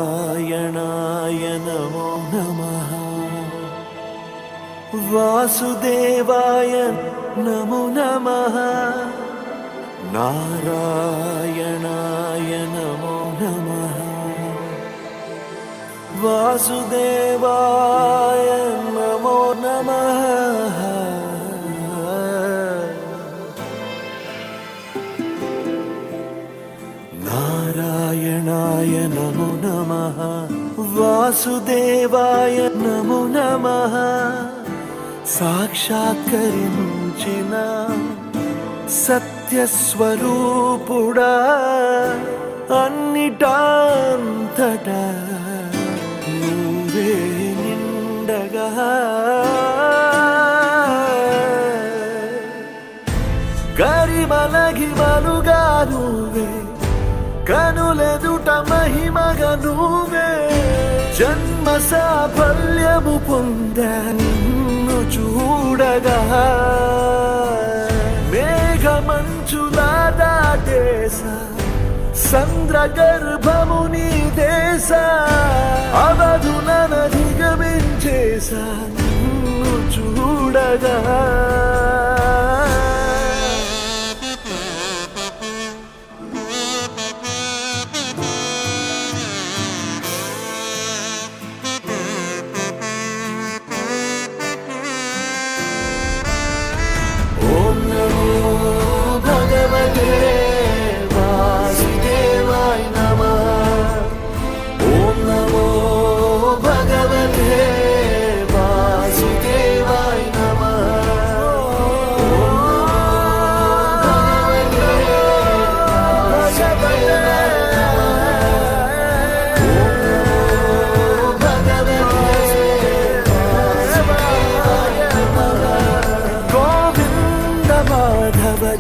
नारायणाय नमो नमः। वासुदेवाय नमो नमः। नारायणाय नमो नमः। वासुदेवाय नमो नमः। नारायणाय नमो नमः। वासुदेवाय नमो नमः। साक्षात्कరించిన సత్యస్వరూపుడా అన్నిటాంతటా నువ్వే నిండగా గరిమలగిమలుగా నువ్వే కనులెదుట మహిమగా నువ్వే జన్మ సాఫల్యము పొందా నిన్ను చూడగా మేఘమంచులా దాటేసా సంద్రగర్భము నీ దేశ అవధులనధిగమించేసా నిన్ను చూడగా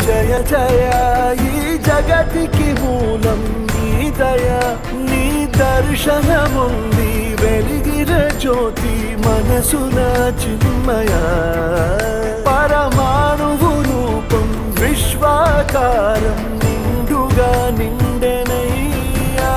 జయ జయ ఈ జగతికి మూలం నీ దయ నీ దర్శనముంది వెలిగిన జ్యోతి మనసున చిన్మయ పరమాణువు రూపం విశ్వాకారం నిండుగా నిండెనయ్యా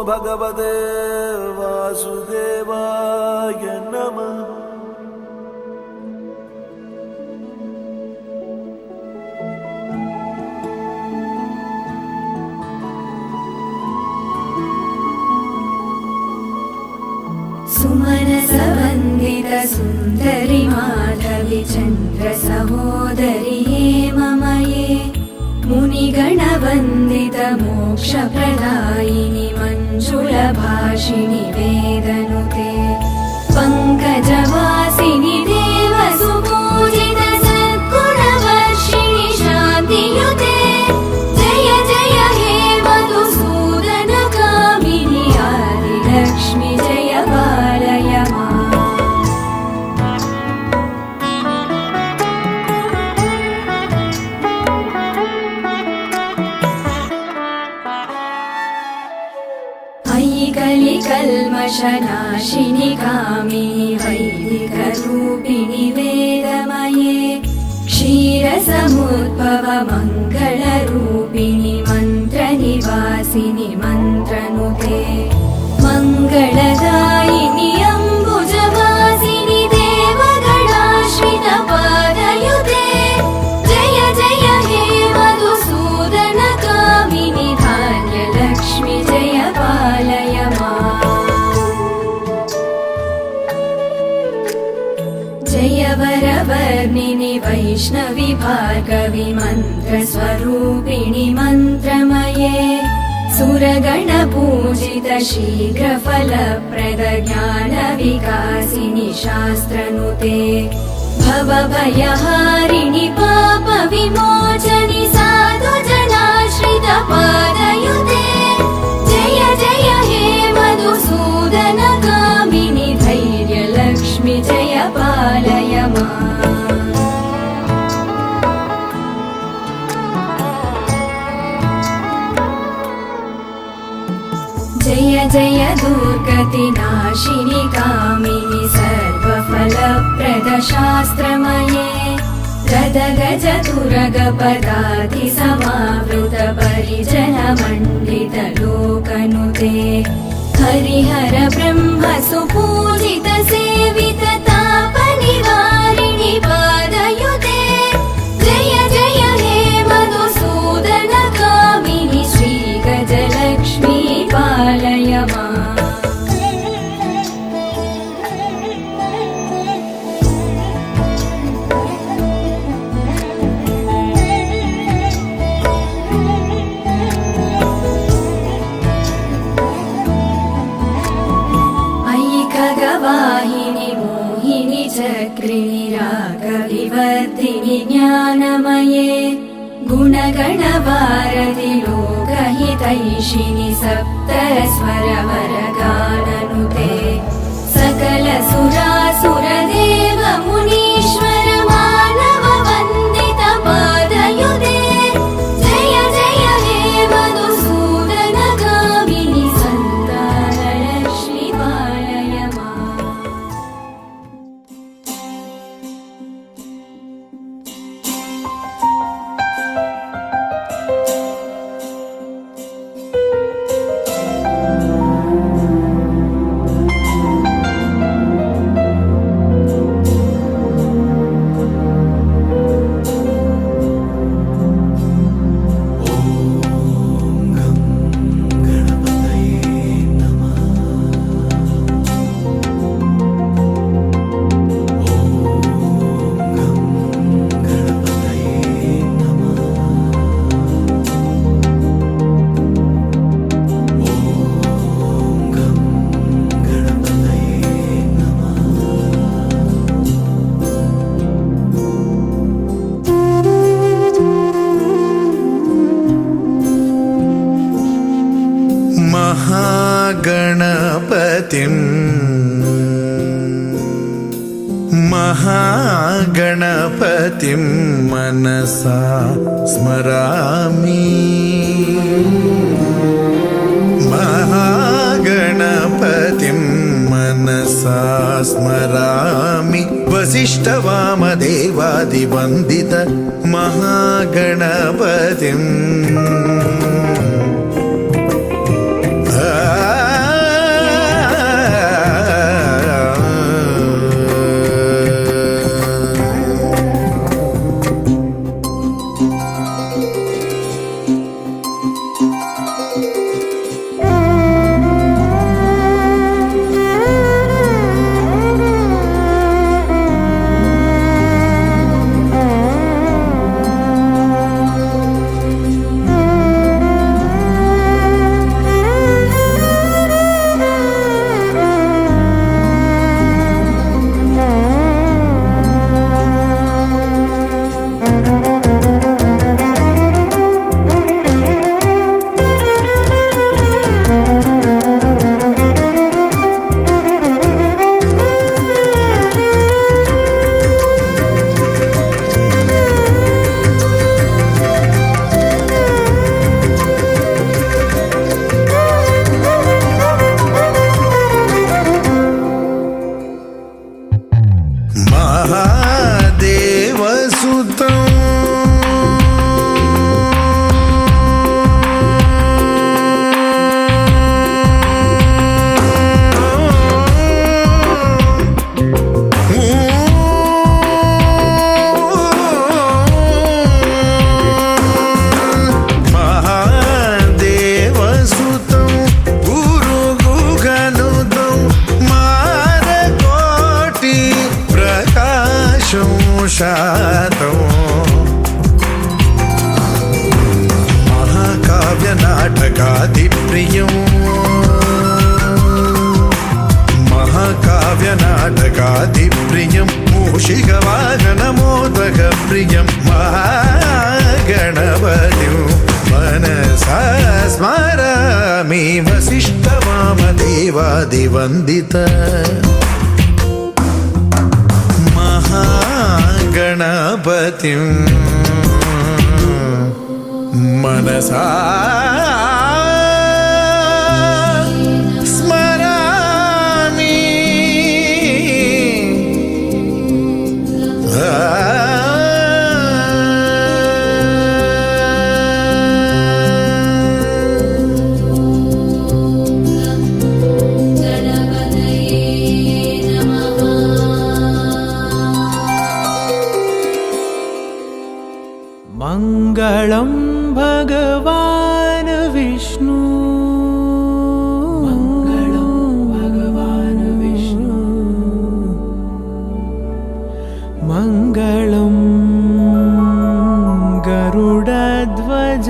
భగవతే వాసుదేవాయ నమః. సుమనస వందిత సుందరి మాధవి చంద్ర సహోదరి హేమమయే మునిగణ వందిత మోక్ష ప్రదాయిని మంజుల భాషిణి వేదనుతే పంకజవాసిని దేవ సుపూజిత సద్గుణ వర్షిణి శాంతియుతే జయ జయ హే మధుసూదన కామిని ఆది లక్ష్మి జయ పాలయ మా కల్మషనాశిని కామిని వైదిక రూపిణి వేదమయే క్షీర సముద్భవ మంగళ రూపిణి మంత్ర నివాసిని మంత్రనుతే మంగళదాయిని అంబుజవాసిని దేవగణాశ్రిత పాదయుతే జయ జయ హే మధుసూదన కామిని ధాన్యలక్ష్మి జయ పాలయ మా జయ వరవర్ణిని వైష్ణవి భార్గవి మంత్ర స్వరూపిణి మంత్రమయే सुरगणपूजित शीघ्रफलप्रद ज्ञानविकासिनि शास्त्रनुते भवभयहारिणि पापविमोचनि साधुजनाश्रितपादयुते जय जय हे मधुसूदनकामिनि धैर्यलक्ष्मि जय पालय माम् जय जय दुर्गतिनाशिनि कामिनि सर्वफलप्रद शास्त्रमये गदगज तुरगपदाति समावृत परिजनमण्डित लोकनुते हरिहर ब्रह्म सुपूजित सेवित तापनिवारिणि पादयुते जय जय हे मधुसूदन कामिनि श्रीगजलक्ष्मी पालय माम् अयि खगवाहिनि मोहिनि चक्रिणि रागविवर्धिनि ज्ञानमये गुणगणवारधि लोकहितैषिणि सप्तस्वरवरगाननुते सकल सुरासुरदेव मुनीश्वर मानव वन्दित पादयुते जय जय हे मधुसूदन कामिनि सन्तानलक्ष्मि पालय माम् महागणपतिं मनसा स्मरामि महागणपतिं मनसा स्मरामि वसिष्ठवामदेवादिवन्दित महागणपतिम् मूषिकवाहनमोदकप्रियं महागणपतिं मनसा स्मरामि वसिष्ठवामदेवादिवन्दित महागणपतिं मनसा स्मरामि मङ्गलं भगवान् विष्णु मङ्गलं भगवान् विष्णु मङ्गलं गरुडध्वज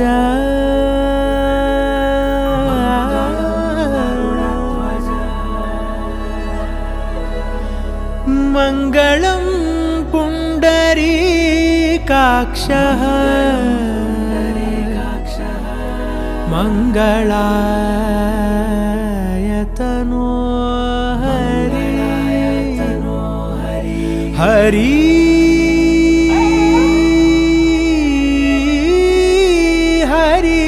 मङ्गलं पुण्डरीकाक्षः मङ्गलायतनो हरि हरि हरि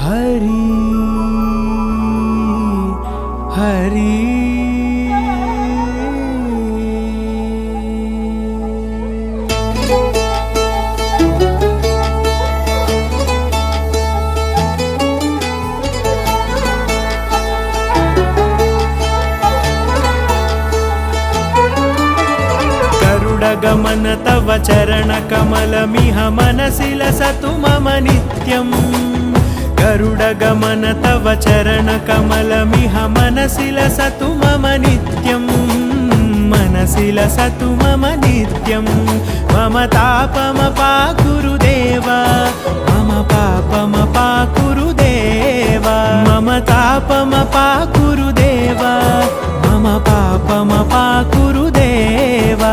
हरि हरि गमन तव चरणकमलमिह मनसि लसतु मम नित्यम् गरुडगमन तव चरणकमलमिह मनसि लसतु मम नित्यम् मनसि लसतु मम नित्यम् मम तापमपाकुरु देव मम पापमपाकुरु देव मम तापमपाकुरु देव मम पापमपाकुरु देव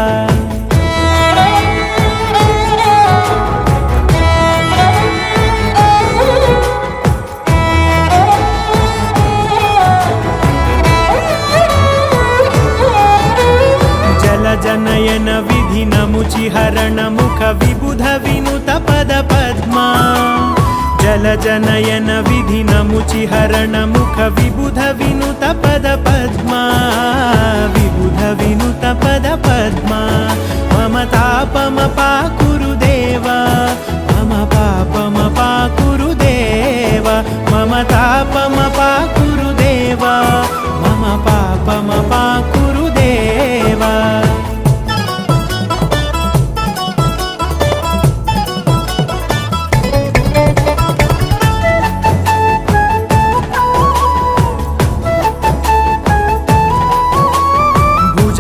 जनयन विधि नमुचिहरण मुख विबुध विनुत पद पद्मा जल जनयन विधि नमुचिहरण मुख विबुध विनुत पद पद्मा विबुध विनुत पद पद्मा मम तापमपाकुरु देव मम पापमपाकुरु देव मम तापमपाकुरु देव मम पापमपाकुरु देव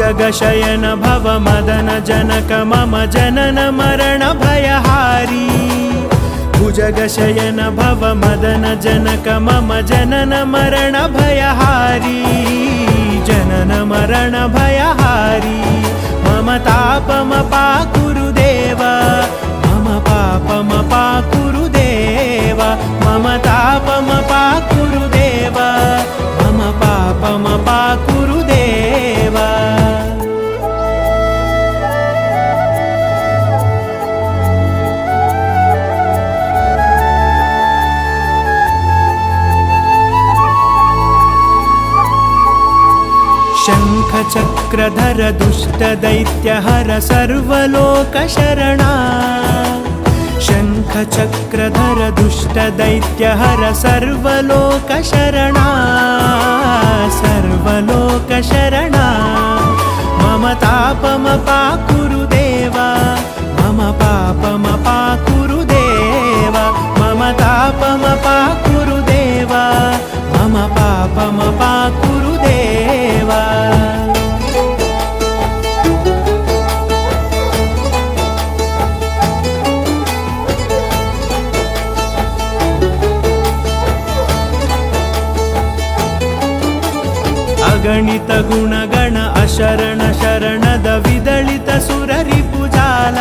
जगशयन भव मदन जनक मम जनन मरण भयहारी भुजगशयन भव मदन जनक मम जनन मरण भयहारी जनन मरण भयहारी मम तापमपाकुरु देव मम पापमपाकुरु देव मम तापमपाकुरु देव मम पापमपाकुरु देव शङ्खचक्रधर दुष्टदैत्यहर सर्वलोकशरणा शङ्खचक्रधर दुष्टदैत्यहर सर्वलोकशरणा सर्वलोकशरणा मम तापमपाकुरु देव मम पापमपाकुरु देव मम तापमपाकुरु देव मम पापमपाकुरु देव ಅಗಣಿತ ಗುಣಗಣ ಅಶರಣ ಶರಣದ ವಿದಳಿತ ಸುರರಿಪುಜಾಲ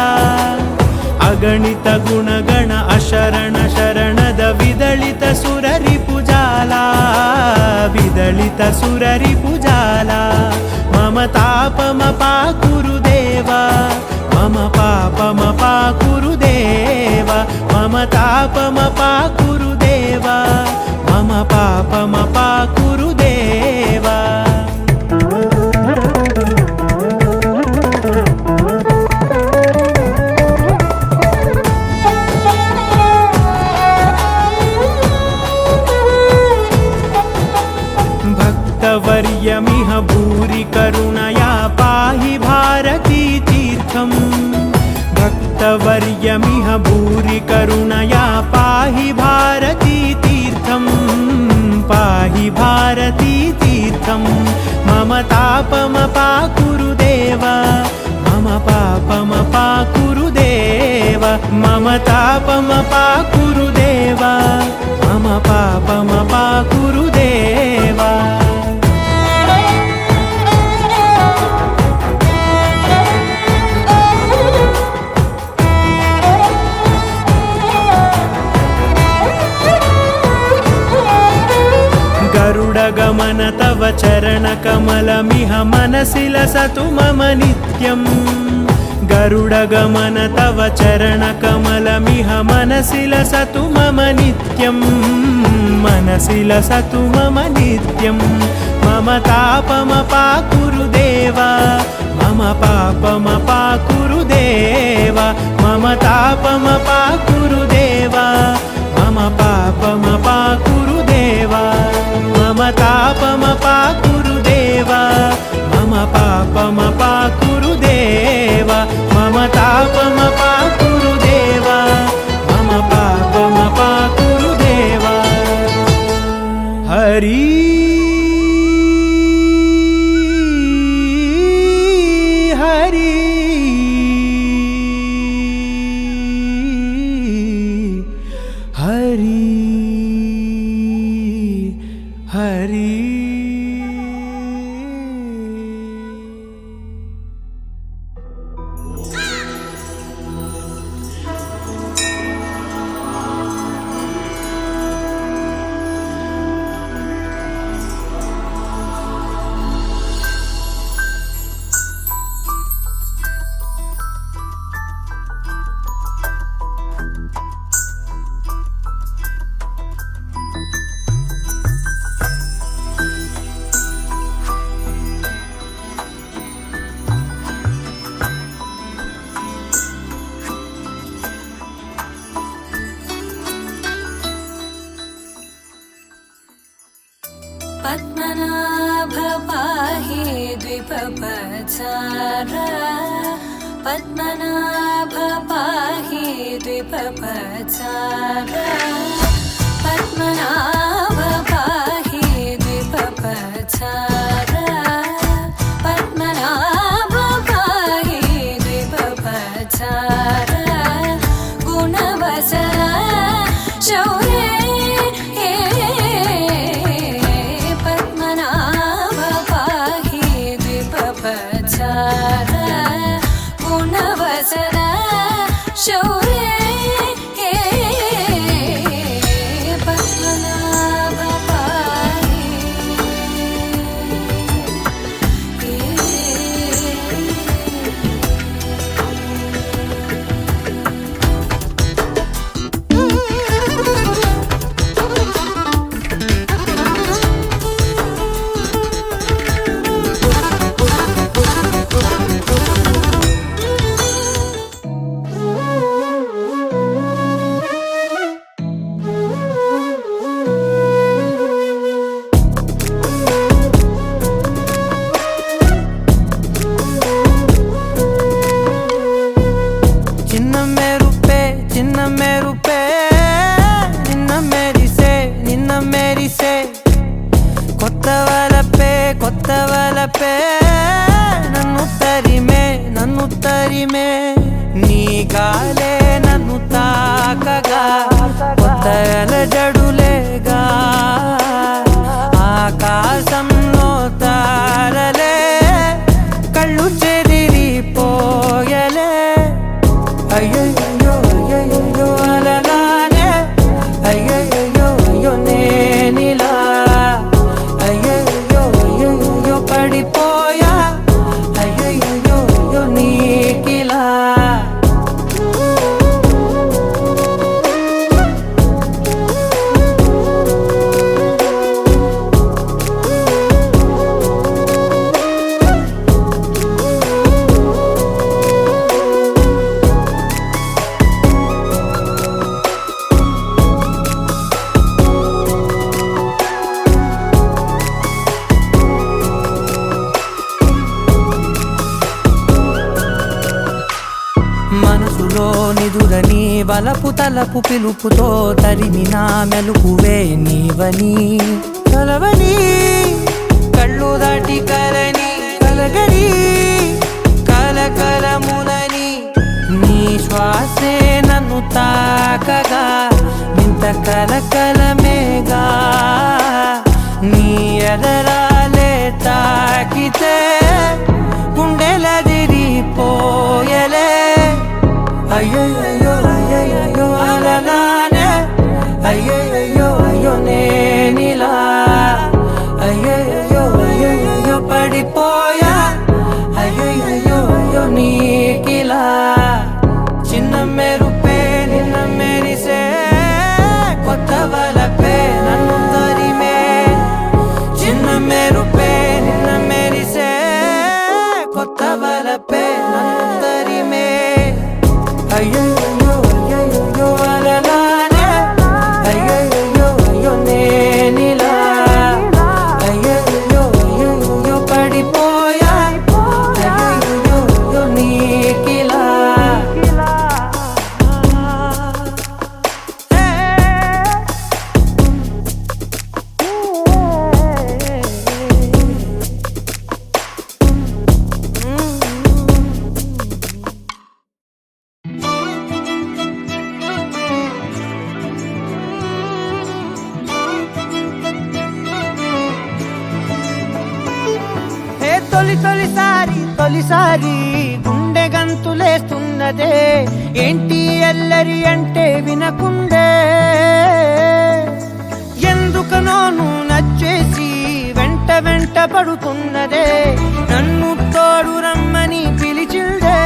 ಅಗಣಿತ ಗುಣಗಣ ಅಶರಣ ಶರಣದ ವಿದಳಿತ ಸುರರಿಪುಜಾಲ ವಿದಳಿತ ಸುರರಿಪುಜಾಲ ಮಮ ತಾಪಮ ಪಾಕುರುದೇವ ಮಮ ಪಾಪಮ ಪಾಕುರುದೇವ ಮಮ ತಾಪಮ ಪಾಕುರುದೇವ ಮಮ ಪಾಪಮ ಪಾಕುರುದೇವ भक्तवर्यमिह भूरि करुणया पाहि भारती तीर्थम् भक्तवर्यमिह भूरि करुणया पाहि भारती तीर्थम् पाहि भारती तीर्थम् मम तापमपाकुरुदेव मम पापमपाकुरुदेव मम तापमपाकुरुदेव मम पापमपाकुरुदेव गरुडगमन तव चरणकमलमिह मनसि लसतु मम नित्यम् गरुडगमन तव चरणकमलमिह मनसि लसतु मम नित्यम् मनसि लसतु मम नित्यम् मम तापमपाकुरुदेव मम पापमपाकुरुदेव मम तापमपाकुरुदेव मम पापमपाकुरुदेव मम तापमपाकुरुदेव मम पापमपाकुरुदेव मम तापमपाकुरुदेव मम पापमपाकुरुदेव हरि हरि हरि हरि पद्मनाभ पाहि द्विपपचार पद्मनाभ पाहि द्विपपचार पद्मनाभ पाहि द्विपपचार पद्मनाभ पाहि द्विपपचार गुणवसर शौर्य गुणवसर शौर्य पद्मनाभ पाहि కొత్తవలపే నన్ను తరిమే నీ గాలే నన్ను తాకగా కొత్త అలజడులేగా ఆకాశంలో తా వలపు తలపు పిలుపుతో తరిమిన మెలుకువే నీవని కలవని కళ్ళు దాటి కలని కలగని కలకలములని నీ శ్వాసే నన్ను తాకగా ఇంత కలకలమేగా నీ ఎదరాలే తాకితే గుండెలదిరిపోయలే అయ్యయ్యో అయ్యయ్యో అలలానే అయ్యయ్యో అయ్యో నేనిలా అయ్యయ్యో అయ్యయ్యో పడిపోయా అయ్యయ్యో అయ్యో నీకిలా చిన్న మెరుపే నిన్న మెరిసే కొత్త వలపే నన్ను తరిమే చిన్న మెరుపే నిన్న మెరిసే కొత్త వలపే నన్ను తరిమే అయ్యయ్యో అయ్యయ్యో అలలానే అయ్యయ్యో అయ్యో నేనిలా అయ్యయ్యో అయ్యయ్యో పడిపోయా అయ్యయ్యో అయ్యో నీకిలా తొలిసారి గుండె గంతులేస్తున్నదే ఏంటి ఎల్లరి అంటే వినకుండే ఎందుకనోను నచ్చేసి వెంట వెంట పడుతున్నదే నన్ను తోడు రమ్మని పిలిచిందే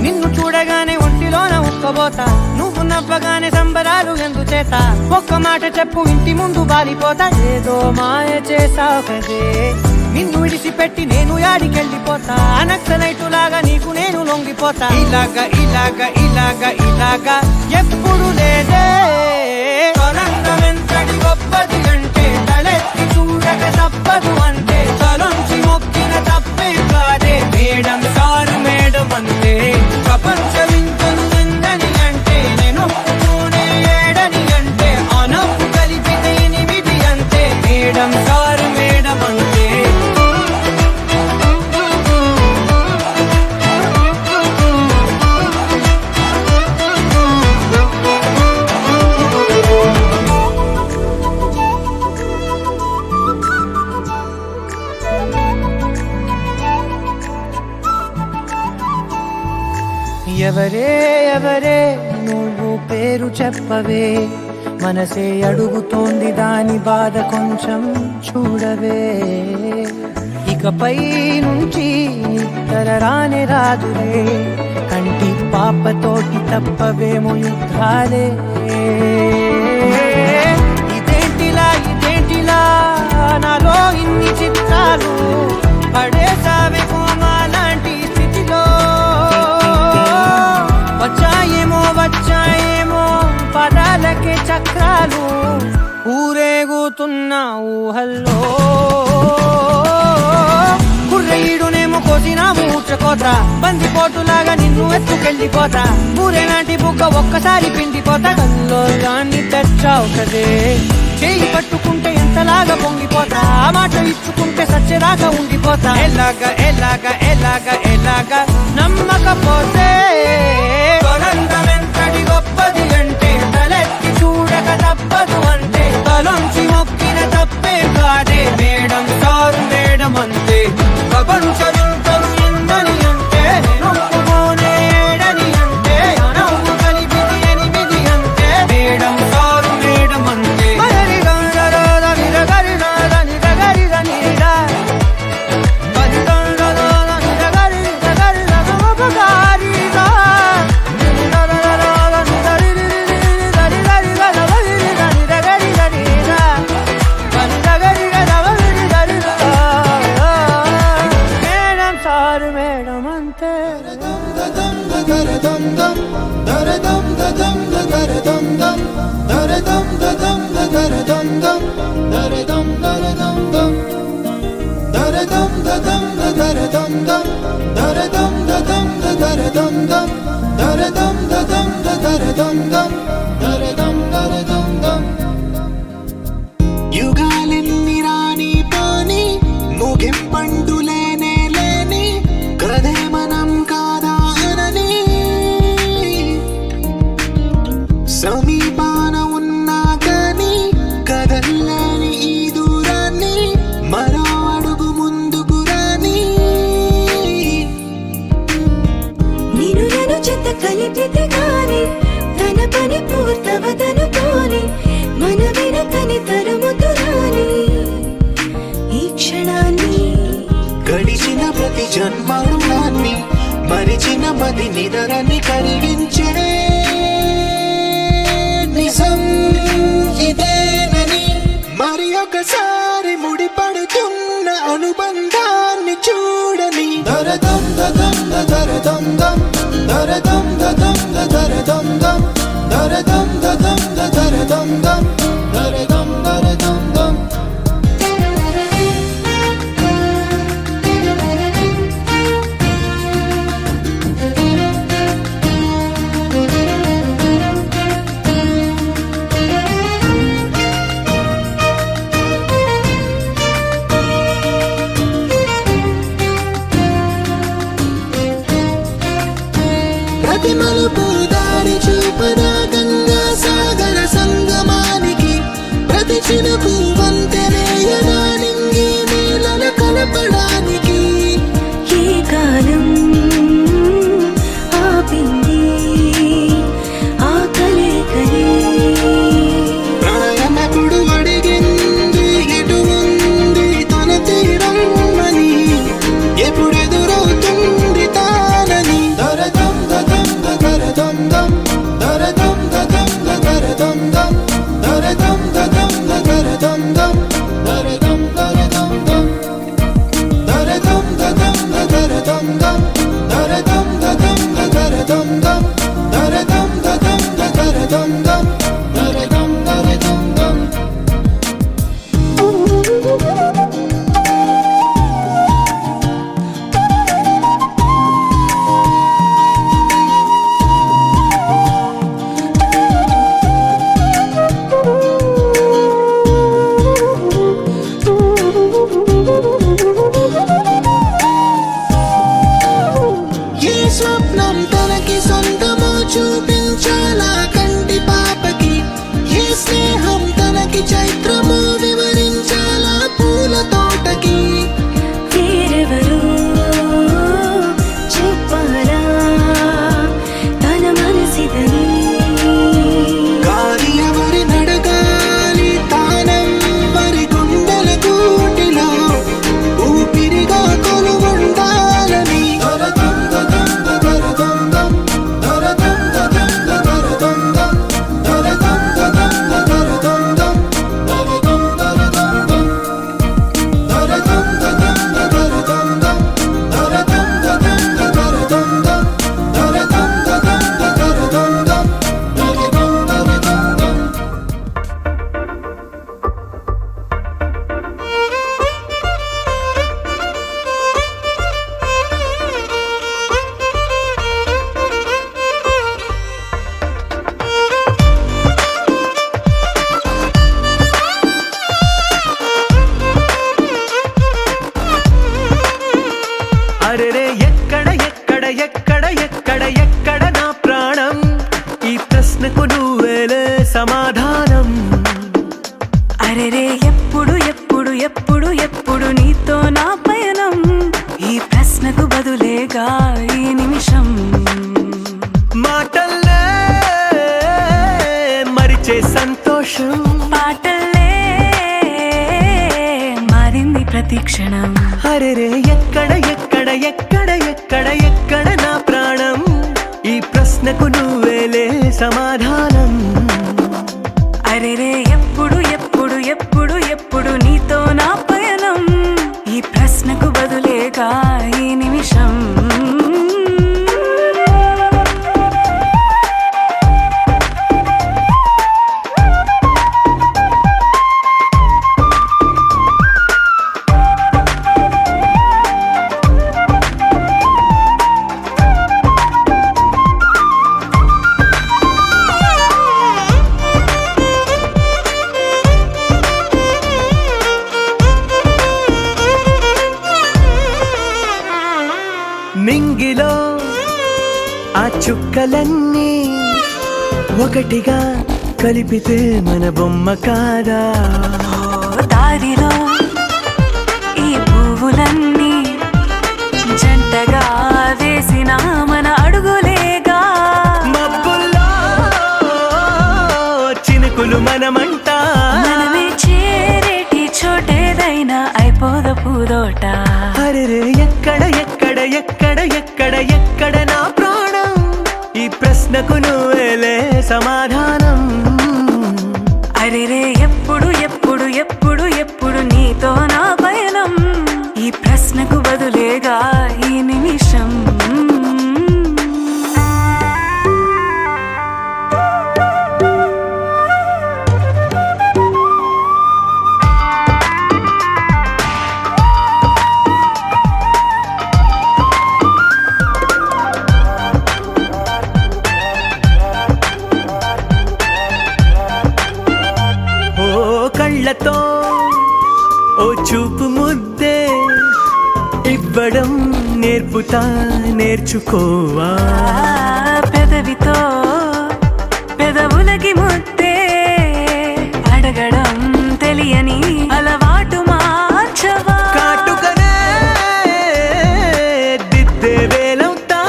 నిన్ను చూడగానే ఒంటిలోన ఉక్కబోతా నువ్వు నవ్వగానే సంబరాలు ఎందుచేత ఒక్క మాట చెప్పు ఇంటి ముందు బాలిపోతా ఏదో మాయ చేసావు కదే నిన్ను విడిచిపెట్టి నేను యాడికెళ్ళిపోతా నక్సలైటు లాగా నీకు నేను లొంగిపోతా ఇలాగా ఇలాగా ఇలాగా ఇలాగా ఎప్పుడు లేదే తొలంగమెంతటి గొప్పది అంటే తలెత్తి చూడక తప్పదు అంటే తలొంచి మొక్కిన తప్పే కాదే మేడం సారు మేడం అంటే ప్రపంచం ఇంకొందని అంటే నేను ఒప్పుకోనే ఏడని అంటే అనప్పు కలిపితే 8 అంతే మేడం సారు మేడం అంటే ఎవరే ఎవరే నువ్వు పేరు చెప్పవే మనసే అడుగుతోంది దాని బాధ కొంచెం చూడవే ఇకపై నుంచి నిద్ర రానే రాదులే కంటి పాపతోటి తప్పవేమో యుద్ధాలే ఇదేంటిలా నాలో ఇన్ని చిత్రాలు పడేసావే కోమా లాంటి స్థితిలో వచ్చాయేమో పదాలకే చక్రాలు ఊరేగుతున్న ఊహల్లో కుర్రయ్యుడునేమో కోసిన మూర్చకోత బందిపోటులాగా నిన్ను ఎత్తుకెళ్ళిపోతా ఊరేనాటి బుగ్గ ఒక్కసారి పిండిపోతా కల్లో దాన్ని తెచ్చావు కదే చేయి పట్టుకుంటే ఎంతలాగా పొంగిపోతా ఆ మాట ఇచ్చుకుంటే సచ్చేదాకా ఉండిపోతా ఎలాగా ఎలాగా ఎలాగా ఎలాగా నమ్మకపోతే తొలంగమెంతటి గొప్పది అంటే తలెత్తి చూడక తప్పదు అంటే తలొంచి మొక్కిన తప్పే కాదే మేడం సారు మేడం అంతే ప్రపంచం ఇంకొందని అంటే ఒప్పుకోనే ఏడని అంటే అనవు కలిపిది 8 అంతే మేడం సారు మేడం అంతే యుగాలెన్ని రాని పోని ముగింపండు లేనే లేని కదే మనం కాదా అనని సమీపాన ఉన్నా కానీ కదల్లేని ఈ దూరాన్ని మరో అడుగు ముందుకు రాని నిన్ను నన్ను చెత్త కలిపితే గాని తన పని పూర్తవదనుకోని మన వెనకని తరుముతురాని ఈ క్షణాన్ని గడిచిన ప్రతి జన్మరుణాన్ని మరిచిన మది నిదరని కరిగించే నిజం ఇదేనని మరి ఒకసారి ముడిపడుతున్న అనుబంధాన్ని చూడని దరదం దదం దరదం దం దరదం దదం దరదం దం దరదం దదం దరదం దం దరదం దరదం దం ప్రతి మలుపు దారి చూపదా గంగా సాగర సంగమానికి ప్రతి చినుకు వంతెనేయదా నింగి నీళ్ళ కలపడానికి ఏ కాలం ఆపింది ఆ కలే ప్రాణమెప్పుడు అడిగింది ఎటు ఉంది తన తీరం అని ఎప్పుడెదురవుతుంది తానని దరదం దదం దరదం దం దరదం దదం దరదం దం దరదం దదం దరదం దం దరదం దరదం దం దరదం దదం దరదం దం దరదం దదం దరదం దం దరదం దదం దరదం దం దరదం దరదం దం ఏ స్వప్నం తనకి సొంతమో చూపించాలా కంటి పాపకి ఏ స్నేహం తనకి చైత్రమో వివరించాలా పూల తోటకి వేరెవరో చెప్పాలా తన మనసిదని గాలి ఎవరి నడగాలి తానెవ్వరి గుండెల కూటిలో ఊపిరిగా కొలువుండాలని దరదం దదం దరదం దం దరదం దదం దరదం దం దరదం దదం దరదం దం దరదం దరదం దం దరదం దదం దరదం దం దరదం దదం దరదం దం దరదం దదం దరదం దం దరదం దరదం దం అరెరే ఎక్కడ ఎక్కడ ఎక్కడ ఎక్కడ ఎక్కడ నా ప్రాణం ఈ ప్రశ్నకు నువ్వేలే సమాధానం అరెరే ఎప్పుడు ఎప్పుడు ఎప్పుడు ఎప్పుడు నీతో నా పయనం ఈ ప్రశ్నకు బదులేగా ఈ నిమిషం మాటల్లే మరిచే సంతోషం పాటలే మారింది ప్రతి క్షణం అరెరే ఎక్కడ ఎక్కడ ఎక్కడ ఎక్కడ ఎక్కడ నా ప్రాణం ఈ ప్రశ్నకు నువ్వేలే సమాధానం అరెరే ఎప్పుడు ఎప్పుడు ఎప్పుడు ఎప్పుడు నీతో నా పయనం ఈ ప్రశ్నకు బదులేగా ఈ నిమిషం మొక్కలన్నీ ఒకటిగా కలిపితే మన బొమ్మ కాదా? దారిలో ఈ పువ్వులన్నీ జంటగా వేసిన మన అడుగులేగా. మబ్బుల్లో చినుకులు మనమంట, మనమే చేరేటి చోటేదైనా అయిపోద పూదోట. అరెరే ఎక్కడ ఎక్కడ ఎక్కడ ఎక్కడ ఎక్కడ నా ప్రాణం? ఈ ప్రశ్నకు నువ్వేలే సమాధానం. అరెరే ఎప్పుడు ఎప్పుడు ఎప్పుడు ఎప్పుడు నీతో నా పయనం? ఈ ప్రశ్నకు బదులేగా ఈ నిమిషం. కళ్ళతో ఓ చూపు ముద్దే ఇవ్వడం నేర్పుతా, నేర్చుకోవా. పెదవితో పెదవులకి ముద్దే అడగడం తెలియని అలవాటు మార్చవా. కాటుకనే దిద్దే వేలవుతా,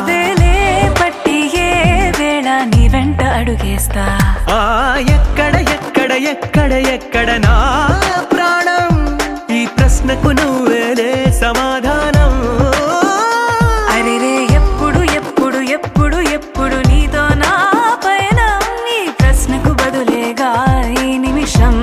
వేలే పట్టి ఏ వేళ నీ వెంట అడుగేస్తా. ఎక్కడ ఎక్కడ ఎక్కడ ఎక్కడ నా ప్రాణం? ఈ ప్రశ్నకు నువ్వేలే సమాధానం. అరెరే ఎప్పుడు ఎప్పుడు ఎప్పుడు ఎప్పుడు నీతో నా పయనం? ఈ ప్రశ్నకు బదులేగా ఈ నిమిషం.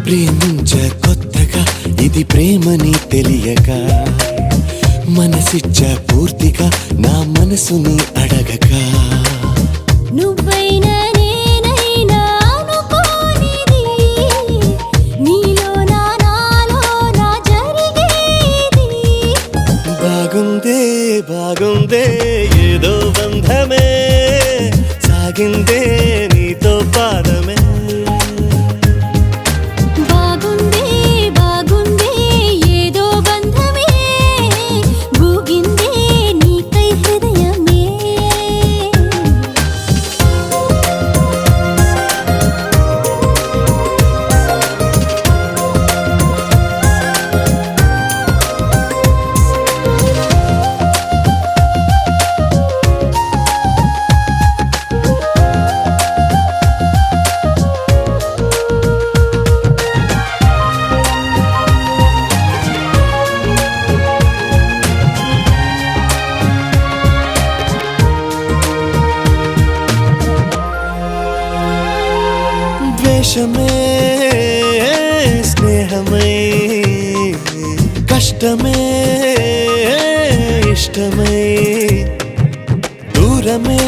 ప్రేమించ కొత్తగా ఇది ప్రేమని తెలియక, మనసిచ్చ పూర్తిగా నా మనసుని అడగక. నువ్వైనా నేనైనా అనుకోనిది, నీలోనా నాలోనా జరిగేది. బాగుందే బాగుందే ఏదో బంధమే సాగిందే నీతో పాదమే. బాగుందే బాగుందే ఏదో బంధమే గూగిందే నీకై హృదయమే. ద్వేషమే స్నేహమై, కష్టమే ఇష్టమై, దూరమే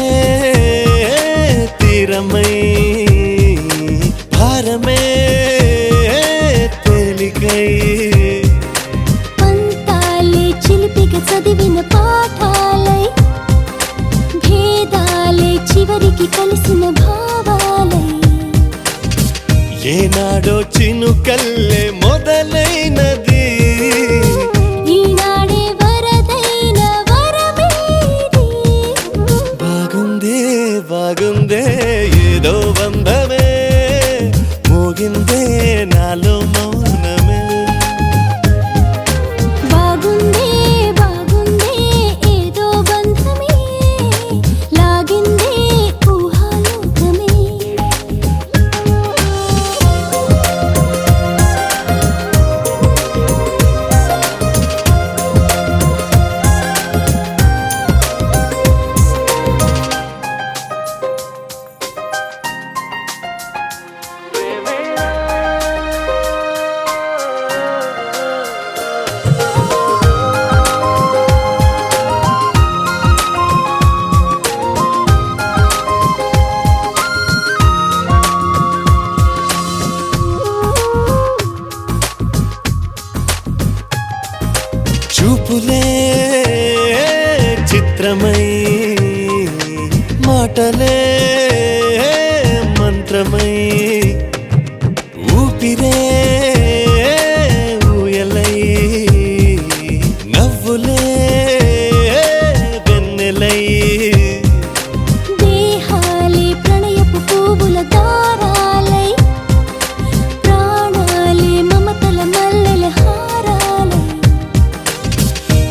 తీరమై, భారమే తేలికై. పంతాలే చిలిపిగా చదివిన పాఠాలై, భేదాలే చివరికి కలిసిన భావాలై. ఏనాడో చినుకల్లే మొదలైనది, ఈనాడే వరదైన వరమేది. బాగుందే బాగుందే ఏదో బంధమే మోగిందే నాలో మౌనమే. బాగుందే బాగుందే ఏదో బంధమే లాగిందే ఊహాలోకమే. మాటలే మంత్రమై ఊపిరే ఊయలై నవ్వులే వెన్నెలై దేహాలే ప్రణయపు పువ్వుల దారాలై ప్రాణాలే మమతల మల్లెల హారాలై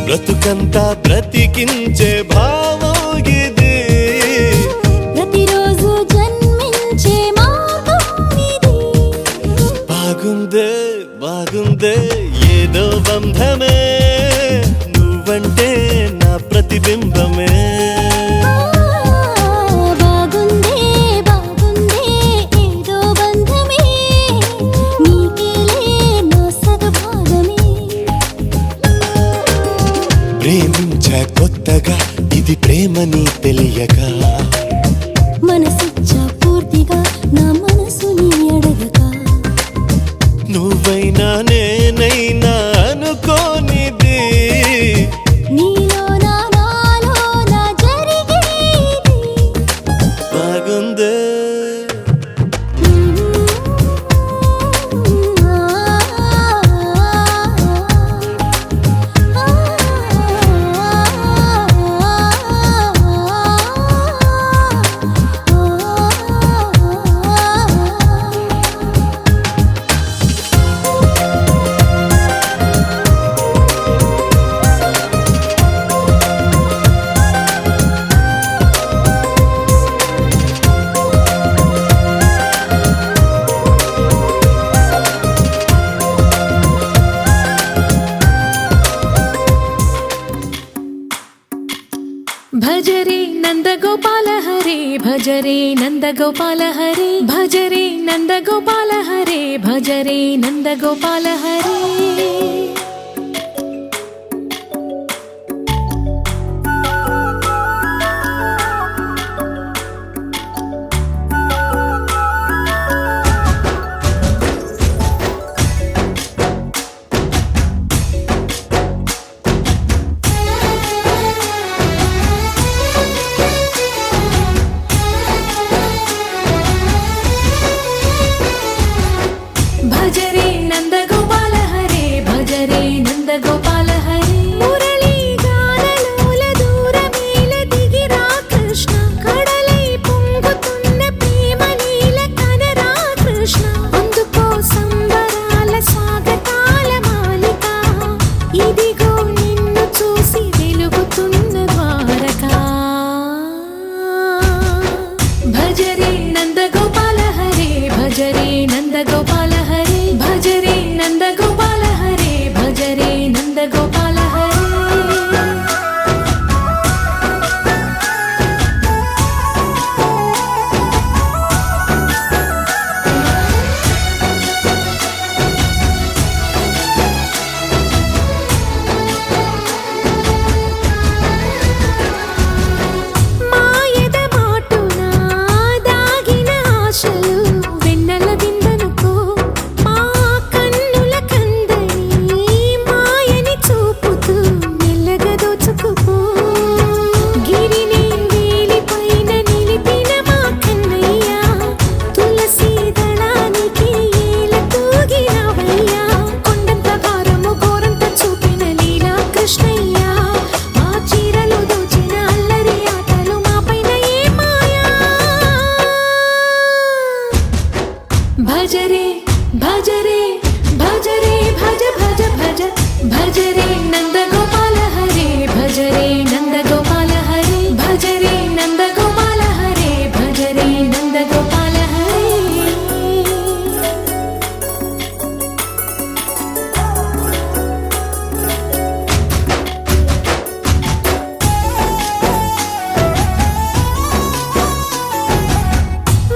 బ్రతుకంతా బ్రతికించే భావం ఇది ప్రతిరోజు జన్మించే మార్గం ఇది బాగుందే బాగుందే ఏదో బంధమే నువ్వంటే నా ప్రతిబింబమే బాగుందే బాగుందే ఏదో బంధమే నీకేలే నా సగభాగమే ప్రేమించా కొత్తగా ఇది ప్రేమని తెలియక మనసిచ్చా పూర్తిగా నా మనసుని అడగగా నువ్వైనా నేనైనా అనుకోనిది నీలో నాలో నా జరిగేది బాగుందే భజరే నందగోపాల హరే భజరే నందగోపాల హరే భజరే నందగోపాల హరే భజరే నందగోపాల హరే భజరే నందగోపాల హరే భజరే నందగోపాల హరే మురళీ గానలోల దూరమేల దిగిరా కృష్ణ కడలై పొంగుతున్న ప్రేమ నీల కనరా కృష్ణ అందుకో సంబరాల స్వాగతాల మాలిక ఇదిగో నిన్ను చూసి వెలుగుతున్న ద్వారకా భజరే నందగోపాల హరే భజరే నందగోపాల హరే భజరే నందగోపాల హరే భజరే నందగోపాల హరే మాయద మాటున దాగిన ఆశలు వెన్నెల దిందనుకో మా కన్నుల కందని మాయని చూపుతూ మెల్లగా దోచుకుపో గిరిని వేలిపైన నిలిపిన మా కన్నయ్య తులసి దళానికి ఏల తూగినవయ్యా కొండంత భారము గోరంత చూపిన లీలా కృష్ణయ్య మా చీరలు దోచిన అల్లరి ఆటలు మా పైన ఏ మాయా భజరే భజరే భజరే భజ భజ భజ భజరే నందగోపాల హరే భజరే నందగోపాల హరే భజరే నందగోపాల హరే భజరే నందగోపాల హరే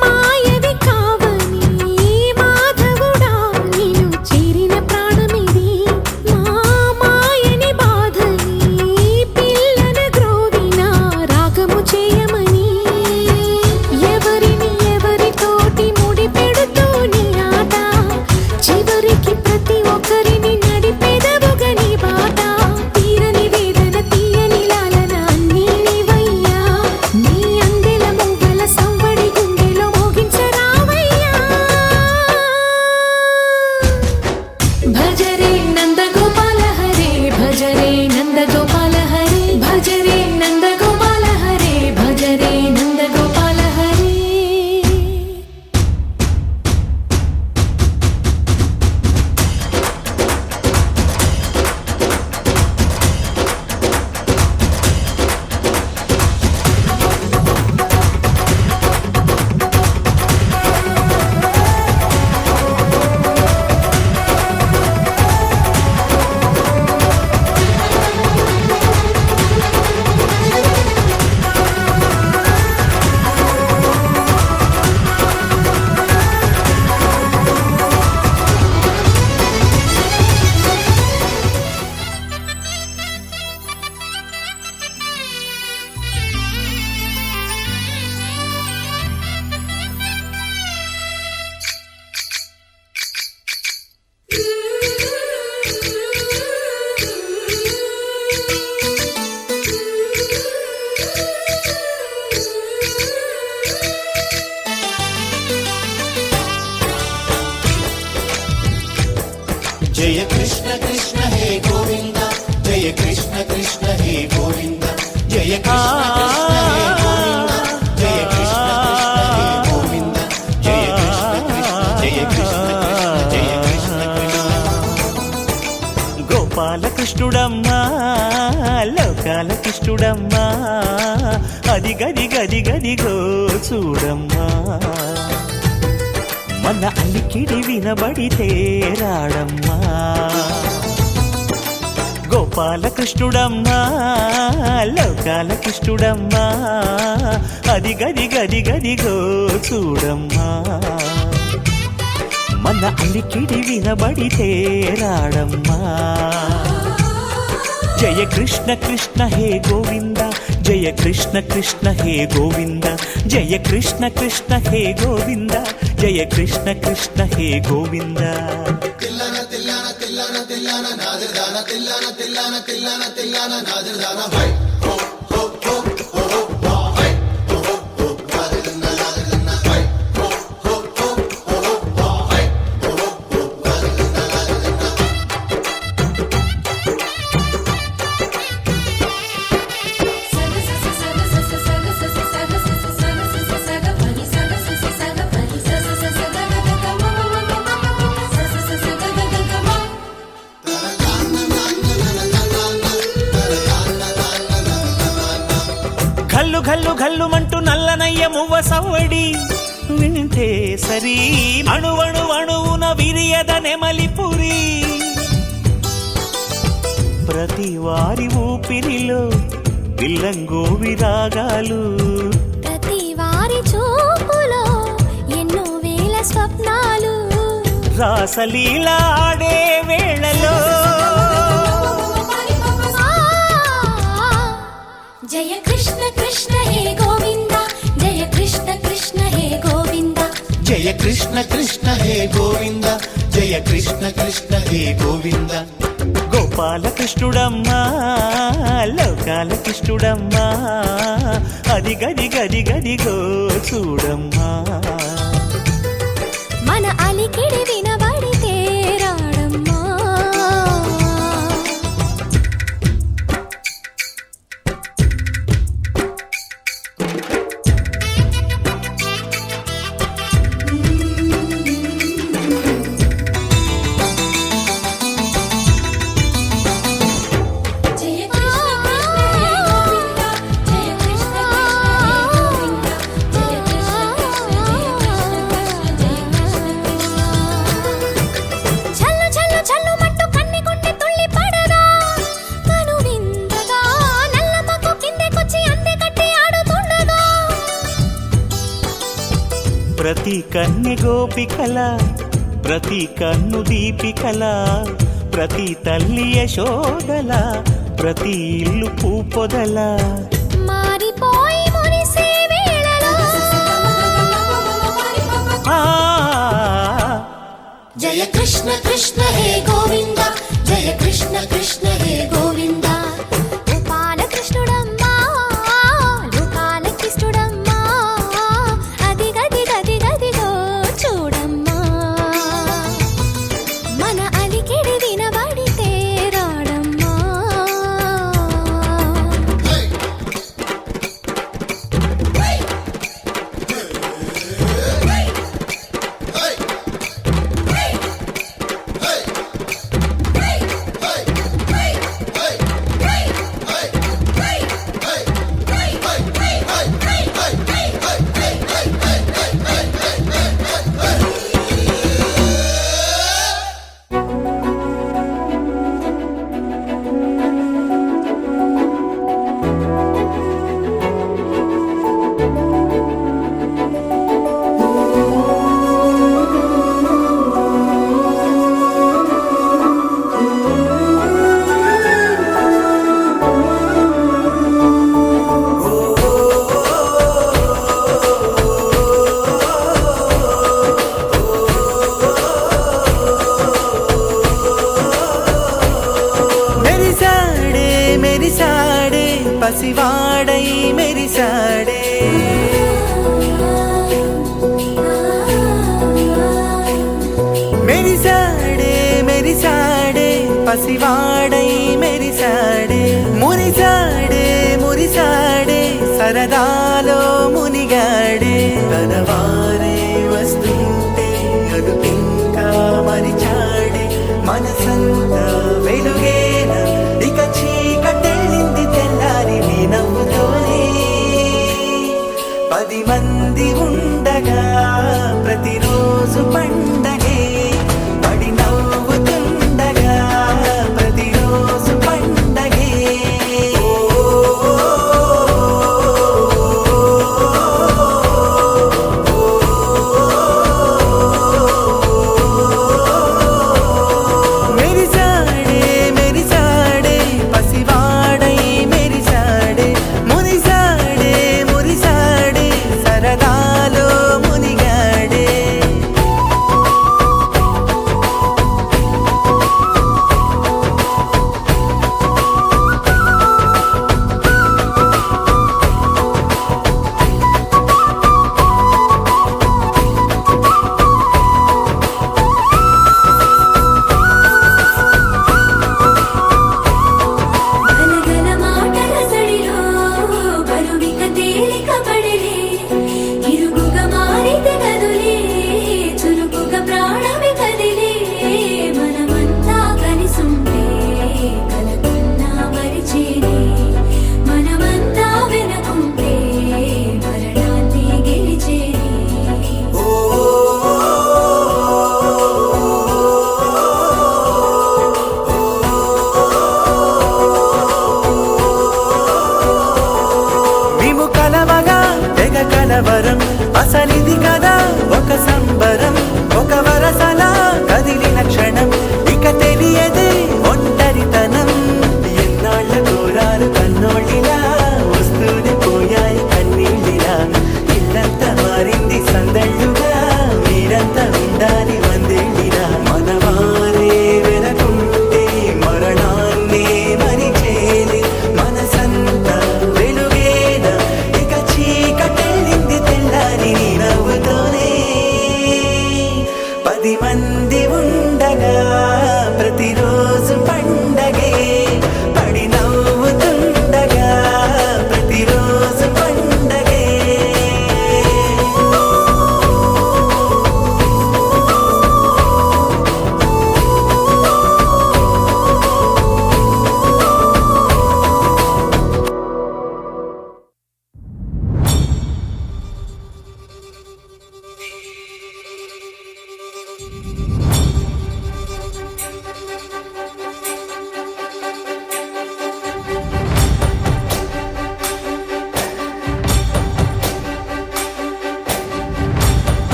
మాయవి కావని మాధవుడా నిన్ను చేరిన ప్రాణమిది మా జయ కృష్ణ కృష్ణ హే గోవింద జయ కృష్ణ కృష్ణ హే గోవింద జయ కృష్ణ కృష్ణ హే గోవింద జయ కృష్ణ కృష్ణ హే గోవింద జయ కృష్ణ కృష్ణ జయ కృష్ణ కృష్ణ జయ కృష్ణ కృష్ణ గోపాలకృష్ణుడమ్మా లోకాలకృష్ణుడమ్మా అది గది గది గదిగో చూడమ్మా మన అలికిడి వినబడితే రాడమ్మా గోపాలకృష్ణుడమ్మా లోకాలకృష్ణుడమ్మా అది గది గది గదిగో చూడమ్మా మన అలికిడి వినబడితే రాడమ్మా జయ కృష్ణ కృష్ణ హే గోవింద జయ కృష్ణ కృష్ణ హే గోవింద జయ కృష్ణ కృష్ణ హే గోవింద జయ కృష్ణ కృష్ణ హే గోవింద ఘల్లు ఘల్లు ఘల్లుమంటూ నల్లనయ్య మువ్వ సవ్వడి వింటే సరి అణువణు అణువున విరియద నెమలిపురి ప్రతి వారి ఊపిరిలో పిల్లంగో విరాగాలు ప్రతి వారి చూపులో ఎన్నో వేల స్వప్నాలు రాసలీల ఆడే వేళలో జయ కృష్ణ కృష్ణ హే గోవింద జయ కృష్ణ కృష్ణ హే గోవింద జయ కృష్ణ కృష్ణ హే గోవింద జయ కృష్ణ కృష్ణ హే గోవింద గోపాలకృష్ణుడమ్మా లోకాలకృష్ణుడమ్మా అది గది గది గదిగో చూడమ్మా మన అలికిడి వినబడితే రాడమ్మా జయ కృష్ణ కృష్ణ హే గోవింద జయ కృష్ణ కృష్ణ హే గోవింద జయ కృష్ణ కృష్ణ జయ కృష్ణ ఛల్లు ఛల్లు ఛల్లు మట్టు కన్ని కొండి తుళ్ళి పడగా కను విందగా నల్లమకు కిందకొచ్చి అందే కట్టి ఆడుతుండగా ప్రతి కన్నె గోపికల ప్రతి కన్ను దీపికల ప్రతి తల్లి యశోదల ప్రతి ఇల్లు పూపొదల మారిపోయి మురిసే వేళలో ఆ జయ కృష్ణ కృష్ణ హే గోవింద జయ కృష్ణ కృష్ణ హే గోవింద గోపాలకృష్ణుడమ్మా లోకాలకృష్ణుడమ్మా అది గది గది గదిగో చూడమ్మా మన అలికిడి వినబడితే రాడమ్మా పసివాడై మెరిసాడే మురిసాడే మురిసాడే సరదాలో మునిగాడే తనవారే వస్తుంటే అదుపింకా మరిచాడే మనసంతా వెలుగేన ఇక చీకటెళ్ళింది తెల్లారి నీ నవ్వుతోనే 10 మంది ఉండగా ప్రతిరోజు పండగే పడి నవ్వుతుండగా ప్రతిరోజు పండగే మెరిసాడే మెరిసాడే పసివాడై మెరిసాడే మురిసాడే మురిసాడే సరదాలో మునిగాడే గలగల మాటల సడిలో బరువిక తేలిక పడిలే ఇరుగుగా మారితే కదులే చురుకుగా ప్రాణమి కదిలే మనమంతా కలిసుంటే కలకున్నా మరిచేనే మనమంతా వెనకుంటే మరణాన్ని గెలిచేనే మేము కలవగా తెగ కలవరం అసలిది కదా ఒక సంబరం ఒక వరసలా కదిలిన క్షణం ఇక తెలియదే ఒంటరితనం ఎన్నాళ్ళ కోరాలు కన్నోళ్ళిలా వస్తూనే పోయాయి కన్నీళ్ళిలా ఇల్లంతా మారింది సందళ్ళుగా మీరంతా ఉండాలి వందేళ్ళిలా మనవారే వెనకుంటే మరణాన్నే మరిచేది మనసంతా వెలుగేన ఇక చీకటెళ్ళింది తెల్లారి నీ నవ్వుతోనే 10 మంది ఉండగా ప్రతిరోజు పండగే పడి నవ్వుతుండగా ప్రతిరోజు పండగే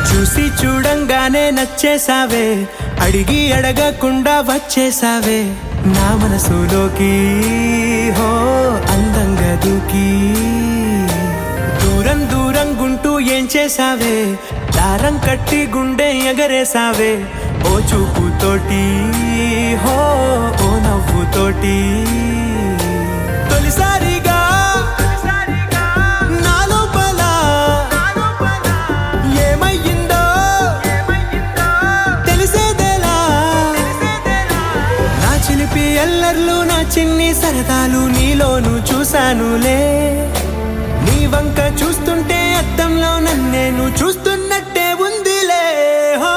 చూసి చూడంగానే నచ్చేసావే అడిగి అడగకుండా వచ్చేసావే నా మనసులోకి హో అందంగా దూకి దూరం దూరం గుంటూ ఏం చేసావే దారం కట్టి గుండె ఎగరేసావే ఓ చూపుతోటి హో ఓ నవ్వుతోటి తొలిసారిగా నా లోపల ఏమయ్యిందో తెలిసేదేలా నా చిలిపి ఎల్లర్లు నా చిన్ని సరదాలు నీలోను చూశానులే నీ వంక చూస్తుంటే అద్దంలో నన్నేను చూస్తున్నట్టే ఉందిలే హో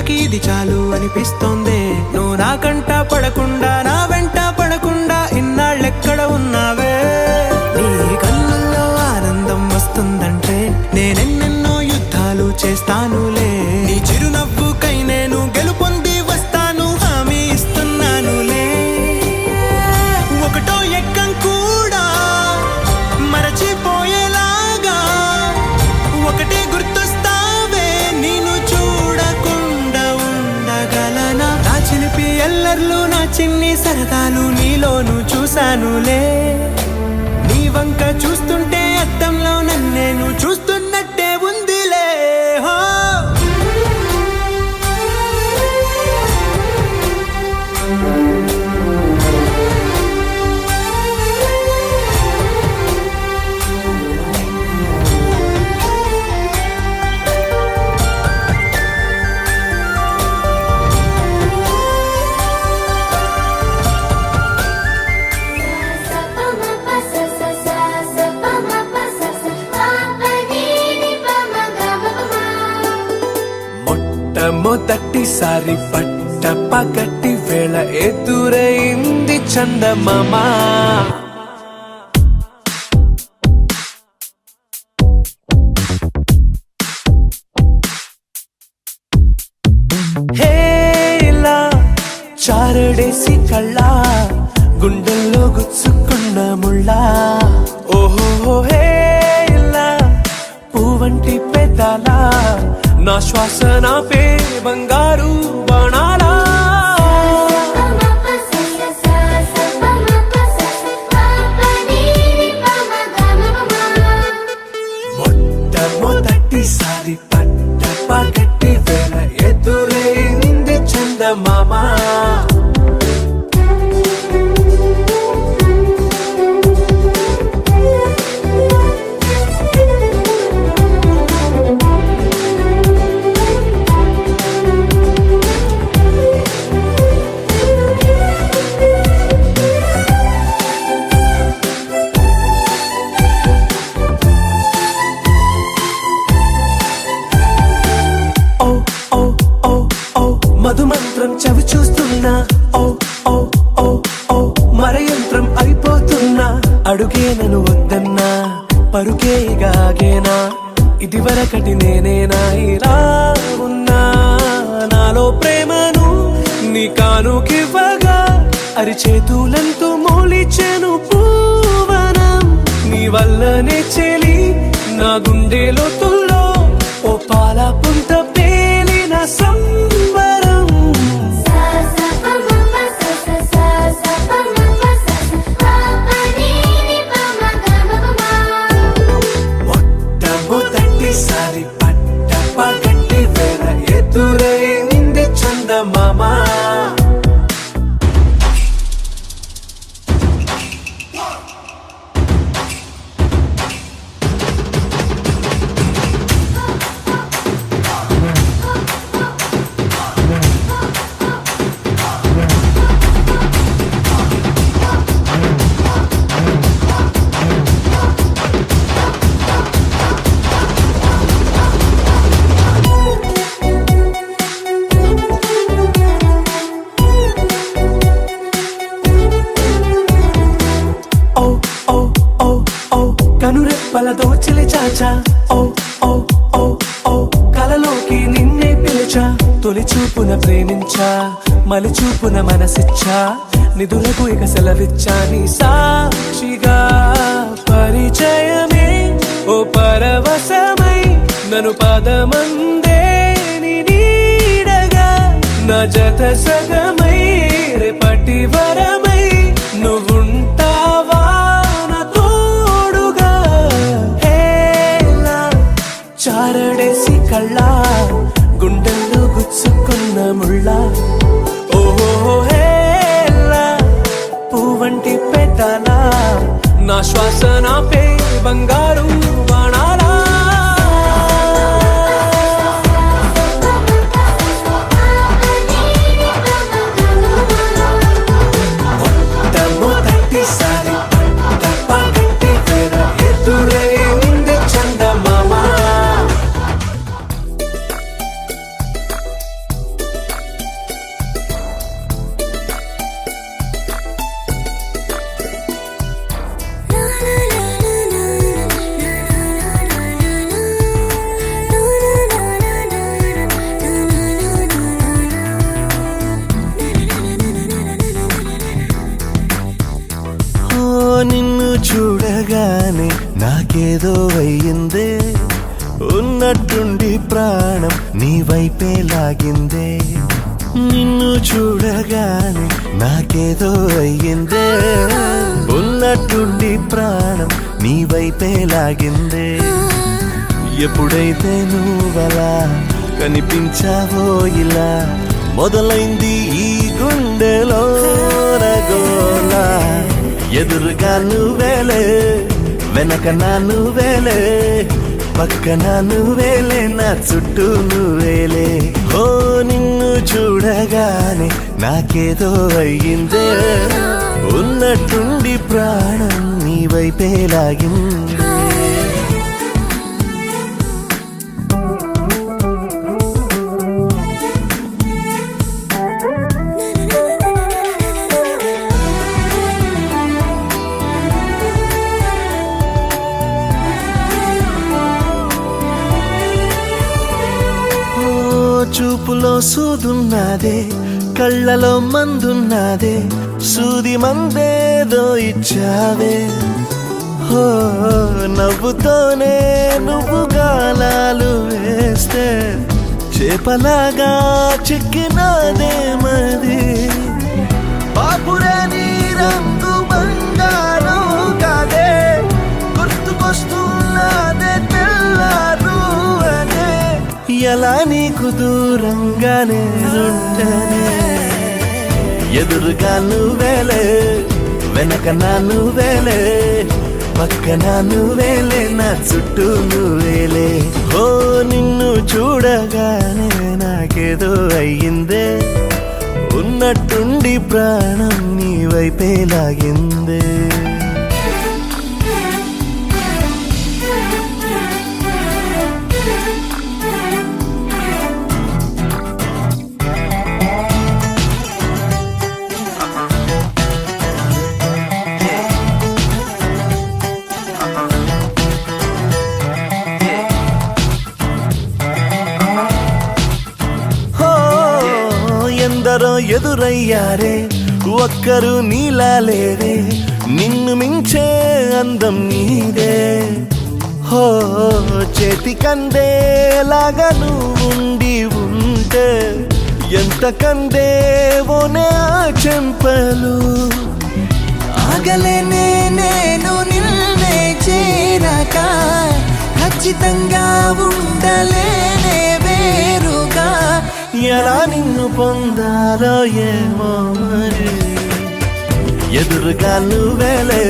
నాకి ఇది చాలు అనిపిస్తోంది. నువ్వు నాకంట పడకుండా నా వెంట పడకుండా ఇన్నాళ్ళెక్కడ ఉన్నావే? నీ కళ్ళల్లో ఆనందం వస్తుందంటే నేనెన్నెన్నో యుద్ధాలు చేస్తానులే. నీ చిరునవ్వుకై నేను గెలుపొంది వస్తాను, హామీ ఇస్తున్నానులే. ఒకటో ఎక్కం కూడా మరచిపోయేలాగా ఒకటే గుర్తొస్తావే, నేను చూడకుండా ఉండగలనా? నా చిలిపి ఎల్లర్లు నా చిన్ని సరదాలు నీలోను చూశానులే. నీ వంక చూస్తుంటే అద్దంలో నన్నేను చూస్తున్నట్టే ఉందిలే. హో మొట్టమొదటిసారి పట్ట పగటి వేళ ఎదురైంది చందమామ. హేలా చారడేసి కళ్ళ గుండెల్లో గుచ్చుకున్న ముళ్ళ. ఓహో హేలా పువ్వంటి పెదాల నా శ్వాస నాపే బంగారు బాణాలా. మొట్టమొదటిసారి పట్ట పగటి వేళ ఎదురైంది చందమామ. మధుమంత్రం చవి చూస్తున్నా, ఓ ఓ ఓ ఓ మరయంత్రం అయిపోతున్నా. అడుగే నన్ను వద్దన్నా పరుకేగాగేనా, ఇది వరకటి నేనేనా ఇలా ఉన్నా. నాలో ప్రేమను నీ కానుకివ్వగా అరిచేతులంతో మోలిచెను పూవనం. నీ వల్లనే చెలి నా గుండెలో తుల్లో ఓ పాల పుంత పేలిన సంబరం. మొట్టమొదటిసారి పట్ట పగటి వేళ ఎదురైంది చందమామ. కనురెప్పల దోచిలి చాచా, ఓ ఓ ఓ ఓ కలలోకి నిన్నే పిలిచా. తొలి చూపున ప్రేమించా, మలి చూపున మనసిచ్చా. నిదులకు ఇక సెలవిచ్చా నీ సాక్షిగా. పరిచయమే ఓ పరవశమై నన్ను పదమందే నీ నీడగా. నా జత సగమై రేపటి వరమై నువ్వుంటావా నా తోడుగా. హేలా చారడేసి కళ్ళ గుండెల్లో గుచ్చుకున్న ముళ్ళ. ఓహో హేలా పువ్వంటి పెదాల నా శ్వాస నాపే బంగారు బాణాలా. మొట్టమొదటిసారి పట్ట పగటి వేళ ఎదురైంది చందమామ. చూడగానే నాకేదో అయ్యిందే, ఉన్నట్టుండి ప్రాణం నీ వైపే లాగిందే. నిన్ను చూడగానే నాకేదో అయ్యిందే, ఉన్నట్టుండి ప్రాణం నీ వైపే లాగిందే. ఎప్పుడైతే నువ్వలా కనిపించావో ఇలా మొదలైంది ఈ గుండెలో రగోలా. ఎదురుగా నువ్వేలే, వెనక నా నువ్వేలే, పక్కన నువ్వేలే, నా చుట్టూ నువ్వేలే. ఓ నిన్ను చూడగానే నాకేదో అయ్యిందే, ఉన్నట్టుండి ప్రాణం నీ వైపే లాగిందే. చూపులో సూదున్నదే, కళ్ళలో మందున్నదే, సూది మందేదో ఇచ్చావే. హో నవ్వుతోనే నువ్వు గాలాలు వేస్తే చేపలాగా చిక్కినాదే మది. బాపురే నీ రంగు బంగారం కాదే, గుర్తుకొస్తున్నదే తెల్లారు అనే. ఎలా నీకు దూరంగానే ఉండనే, ఎదురుగా నువ్వేలే, వెనక నా నువ్వేలే, పక్కన నువ్వేలే, నా చుట్టూ నువ్వేలే. ఓ నిన్ను చూడగానే నాకేదో అయ్యిందే, ఉన్నట్టుండి ప్రాణం నీ వైపే లాగిందే. ఎందరో ఎదురయ్యారే, ఒక్కరు నీలా లేరే, నిన్ను మించే అందం నీదే. హో చేతికందేలాగా నువ్వుండి ఉంటే ఎంత కందేవోనే ఆ చెంపలు. ఆగలేనే నేను నిన్నే చేరక, ఖచ్చితంగా ఉండలేనే వేరుగా. ఎలా నిన్ను పొందాలో ఏమో మరి. ఎదురుగా నువ్వేలే,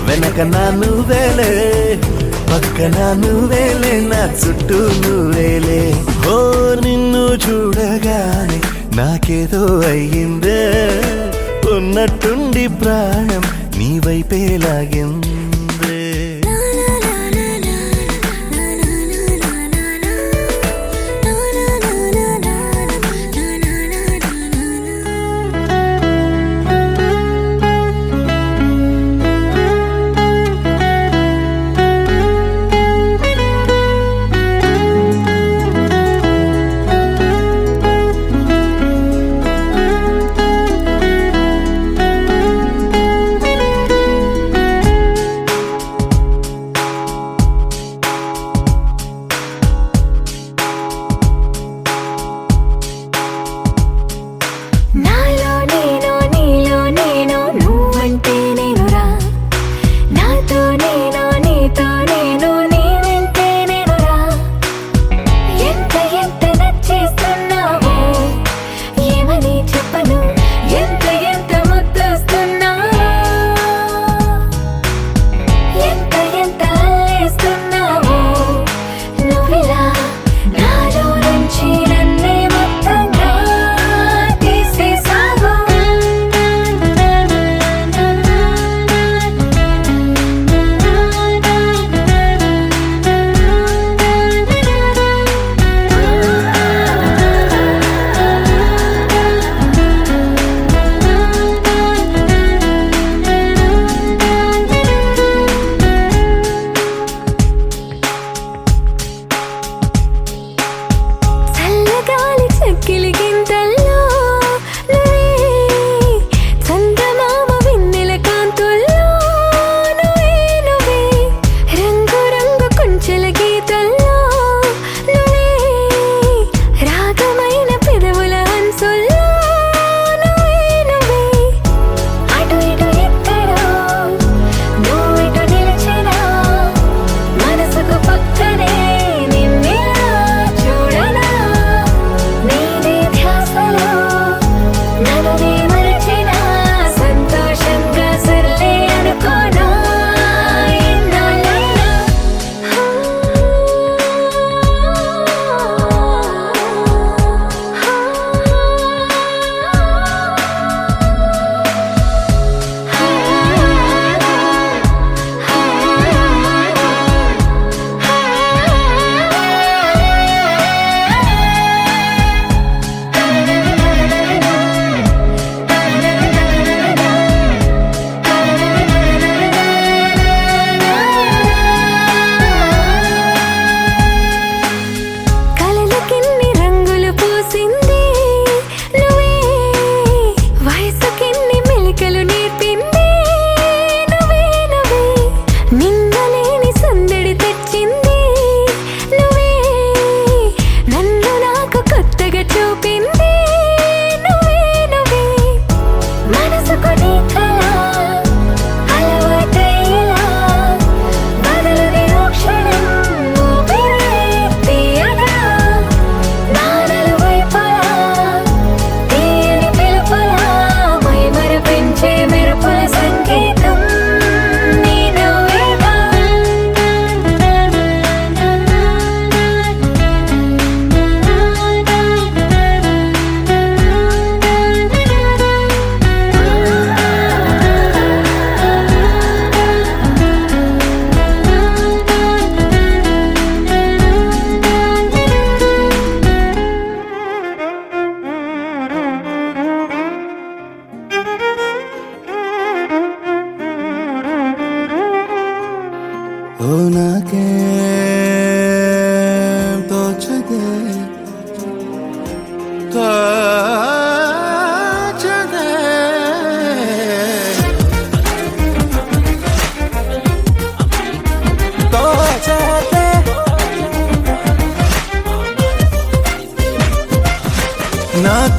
వెనక నా నువ్వేలే, పక్కన నువ్వేలే, నా చుట్టూ నువ్వేలే. ఓ నిన్ను చూడగానే నాకేదో అయ్యిందే, ఉన్నట్టుండి ప్రాణం నీ వైపే లాగిందే.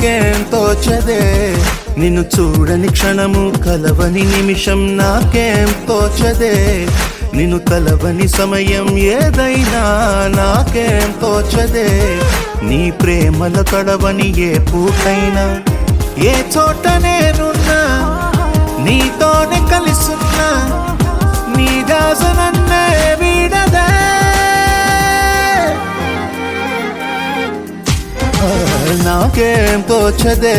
నాకేం తోచదే నిన్ను చూడని క్షణము కలవని నిమిషం నాకేం తోచదే నిన్ను కలవని సమయం ఏదైనా నాకేం తోచదే నీ ప్రేమల తడవని ఏ పూటైనా ఏ చోట నేనున్నా నీతోనే కలిసున్నా నీ దాస నన్నే వీడదే నాకేం తోచదే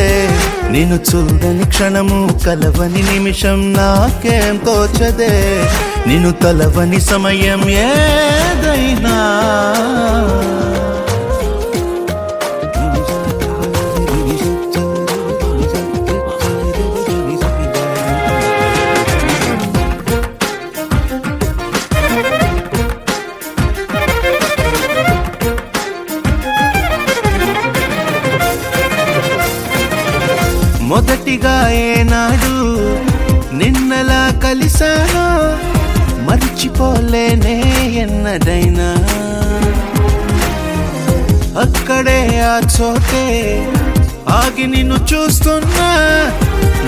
నిన్ను చూడని క్షణము కలవని నిమిషం నాకేం తోచదే నిన్ను తలవని సమయం ఏదైనా మొదటిగా ఏనాడు నిన్నలా కలిసాను మర్చిపోలేనే ఎన్నడైనా అక్కడే ఆ చోటే ఆగి నిన్ను చూస్తున్నా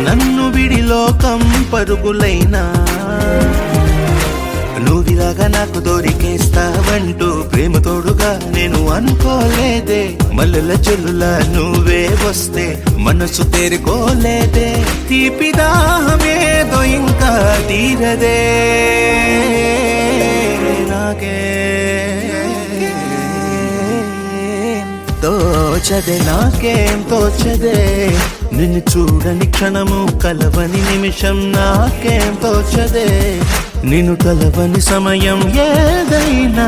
నన్ను విడి లోకం పరుగులైనా నువ్విలాగా నాకు దొరికేస్తావంటూ ప్రేమ తోడుగా నేను అనుకోలేదే మల్లెల చెల్లులా నువ్వే వస్తే మనసు తేరుకోలేదే తీపి దాహమేదో ఇంకా తీరదే నాకే తోచదే నాకేం తోచదే నిన్ను చూడని క్షణము కలవని నిమిషం నాకేం తోచదే నిన్ను కలవని సమయం ఏదైనా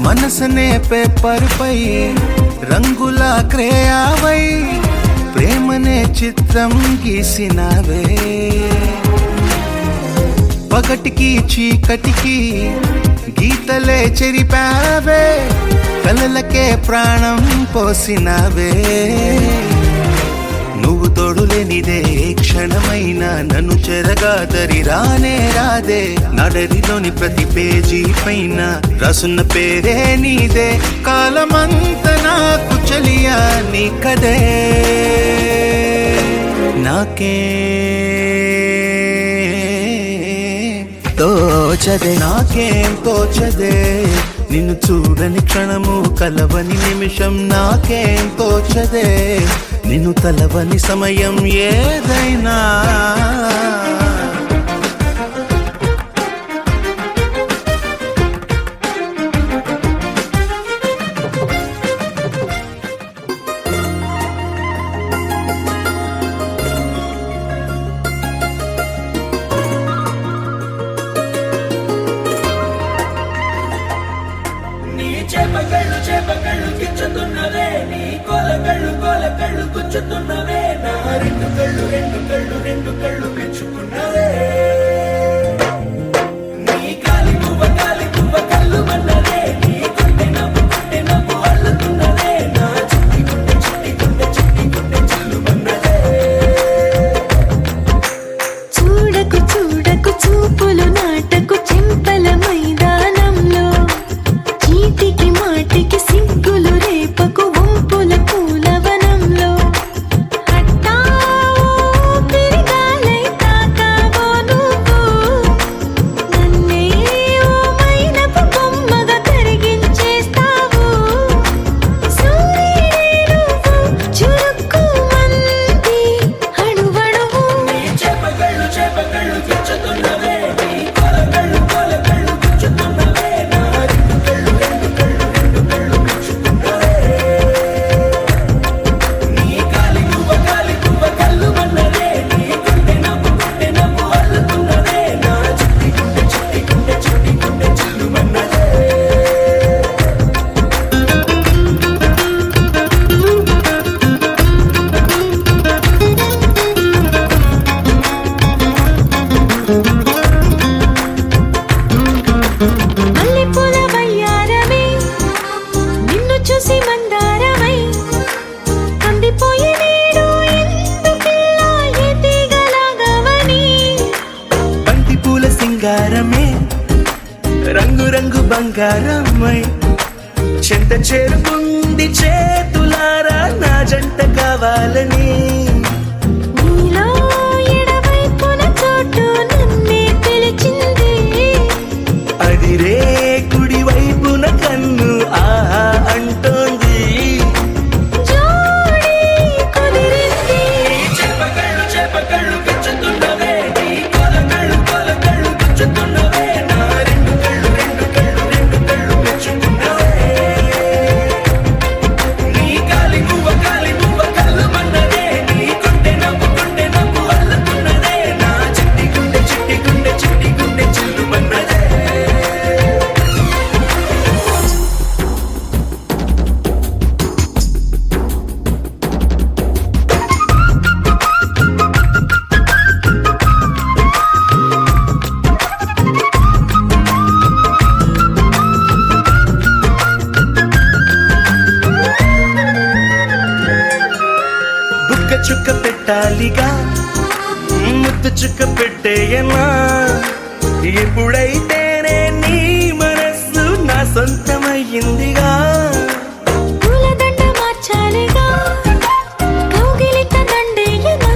మనసనే పేపర్ పై రంగుల క్రేయావై ప్రేమనే చిత్రం గీసినావే పగటికి చీకటికి గీతలే చెరిపావే కలలకే ప్రాణం పోసినావే నువ్వు తోడులేనిదే క్షణమైనా నన్ను చెరగాదరి రానే రాదే నడరిలోని ప్రతి పేజీ పైన రాసున్న పేరే నీదే కాలమంత నాకు చలియా నీ కదే నాకే తోచదే నాకేం తోచదే నిన్ను చూడని క్షణము కలవని నిమిషం నాకేం తోచదే నిన్ను తలవని సమయం ఏదైనా చేపకళ్ళు గిచ్చుతున్నవే నీ కోలకళ్ళు గుచ్చుతున్నవే నా రెండు కళ్ళు పెంచుకున్నవే నీ కాలి పువ్వ కళ్ళు మన్నదే నీ గుండె నవ్వు అల్లుతున్నదే నా చిట్టి గుండె చెల్లు మన్నదే చూడకు చూపులు నాటకు చెంపల మైదానంలో చీటికి మాటికి సిగ్గులు రేపకు వంపుల పూలవనంలో హఠావో తిరగాలై రంగు రంగు బంగారమ్మై చెంత చేరుకుంది చేతులారా నా జంట కావాలని నీలో ఎడవైపున చోటు నన్నే పిలిచింది అది రే కుడి వైపున కన్ను ఆహా అంటోంది జోడి కుదిరింది చెప్పకళ్ళు చెప్పకళ్ళు గుచ్చుతున్నవే నీ కొలకళ్ళు కొలకళ్ళు గుచ్చుతున్నవే నా రెండు కళ్ళు మెచ్చుకున్నవే నీ కాలి మువ్వ కళ్ళు మన్నదే నీ గుండె నవ్వు అల్లుతున్నదే నా చిట్టి గుండె చిల్లు మన్నదే బుక్క చుక్క పెట్టాలిగా ముద్దు చుక్క పెట్టేయనా ఎప్పుడైతేనే నీ మనస్సు నా సొంతమయ్యిందిగా పూలదండ మార్చాలిగా కౌగిలిత దండేయనా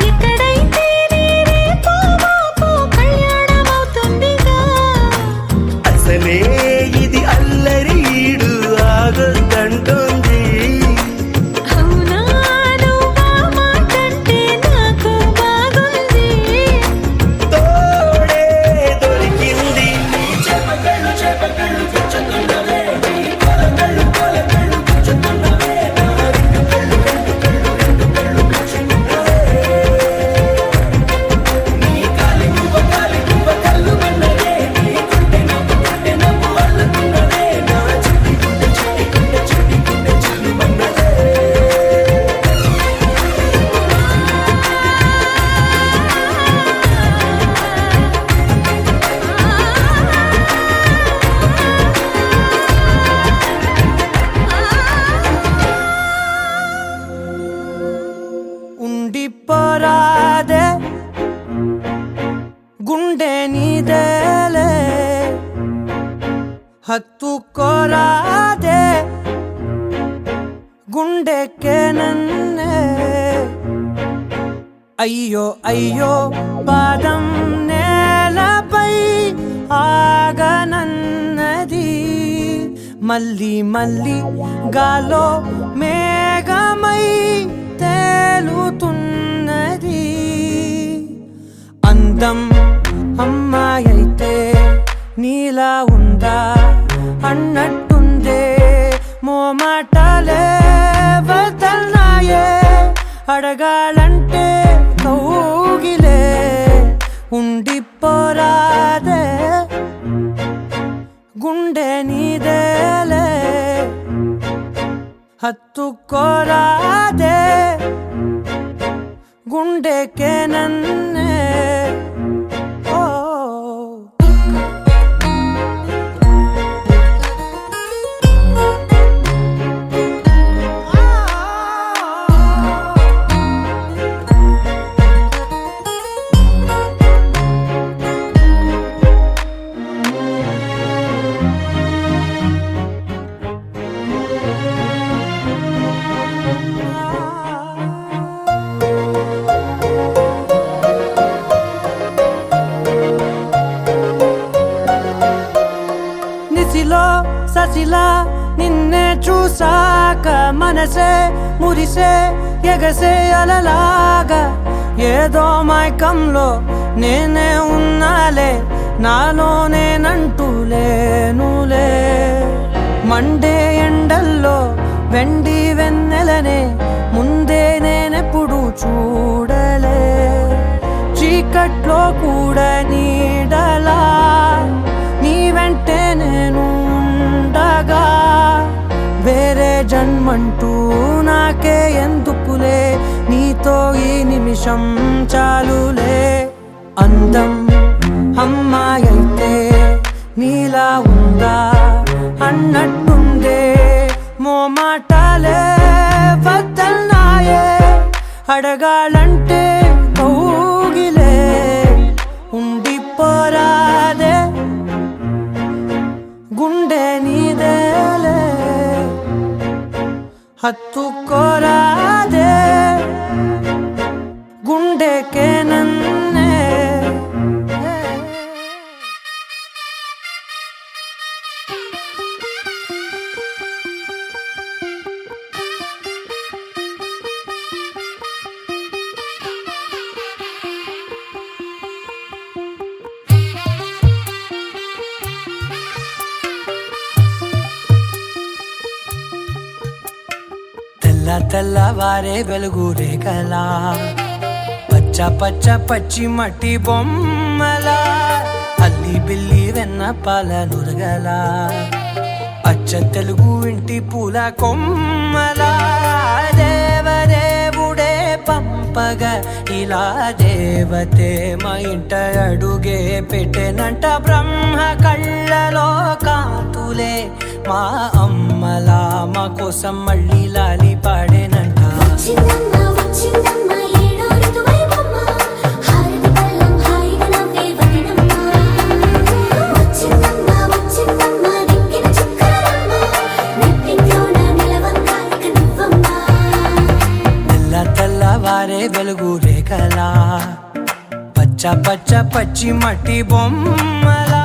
ఎక్కడైతే రేపో మాపో కళ్యాణమవుతుందిగా అసలే ఇది అల్లరి ఈడు ఆగొద్దంటోంది అవునా నువ్వా మాటంటే నాకు బాగుంది తోడే దొరికింది చెప్పకళ్ళు గుచ్చుతున్నవే నీ కొలకళ్ళు గుచ్చుతున్నవే నా రెండు కళ్ళు మెచ్చుకున్నవే నీ కాలి మువ్వ కళ్ళు మన్నదే నీ గుండె నవ్వు అల్లుతున్నదే నా చిట్టి గుండె చిల్లు మన్నదే ఉండిపోరాదే గుండె నీదేలే హత్తుకోరాదే గుండెకే నన్నే అయ్యో అయ్యో పాదం నేలపై ఆగనన్నది మళ్ళీ మళ్ళీ గాలో మేఘమై తేలుతున్నది అందం అమ్మాయైతే నీలా ఉందా అన్నట్టుందే మోమాటలే వదల్నాయే అడగాలంటే కౌగిలే ఉండిపోరాదే గుండె నీదేలే హత్తుకోరాదే గుండెకే నన్నే ఓ ససిలా నిన్నే చూసాక మనసే మురిసే ఎగసే అలలాగా ఏదో మైకంలో నేనే ఉన్నాలే నాలోనేనంటూ లేనులే మండే ఎండల్లో వెండి వెన్నెలనే ముందే నేనెప్పుడు చూడలే చీకట్లో కూడా నీడలా నీ వెంటే నేను ఉండగా వేరే జన్మంటూ నాకే ఎందుకులే నీతో ఈ నిమిషం చాలులే అందం అమ్మాయైతే నీలా ఉందా అన్నట్టుందే మోమాటలే వద్దన్నాయే అడగాలంటే కౌగిలే ఉండిపోరాదే హత్తుకోరాదే గుండెకే నన్నే తెల్లవారే వెలుగు రేఖలా పచ్చ పచ్చ పచ్చి మట్టి బొమ్మలా అల్లి బిల్లి వెన్న పాల నురగలా అచ్చ తెలుగు ఇంటి పూల కొమ్మలా దేవదేవుడే పంపగా ఇలా దేవతే మా ఇంట అడుగే పెట్టెనంట బ్రహ్మ కళ్ళలో కాంతులే మా అమ్మలా మా కోసం మళ్ళీ లాలి పాడేనంట వచ్చిందమ్మ వచ్చిందమ్మ ఏడో ఋతువైవమ్మ హారతి పళ్ళం హాయిగా నవ్వే వదినమ్మ వచ్చిందమ్మ వచ్చిందమ్మ దిక్కిన చుక్కలమ్మ నెట్టింట్లోన నిలవంగా ఇక నువ్వమ్మ తెల్లవారే వెలుగు రేఖలా పచ్చ పచ్చ పచ్చి మట్టి బొమ్మలా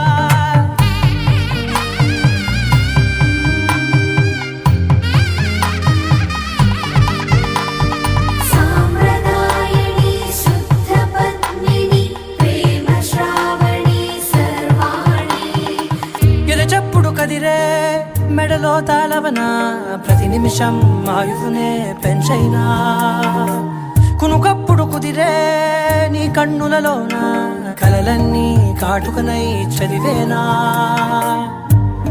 సాంప్రదాయని శుద్ధ పద్మిని ప్రేమ శ్రావణి సర్వాణి ఎరచప్పుడు కదిరే మెడలో తాళవన ప్రతి నిమిషం ఆయువునే పెంచైనా కునుకప్పుడు కుదిరే నీ కన్నులలోన కలలన్నీ కాటుకనై చదివేనా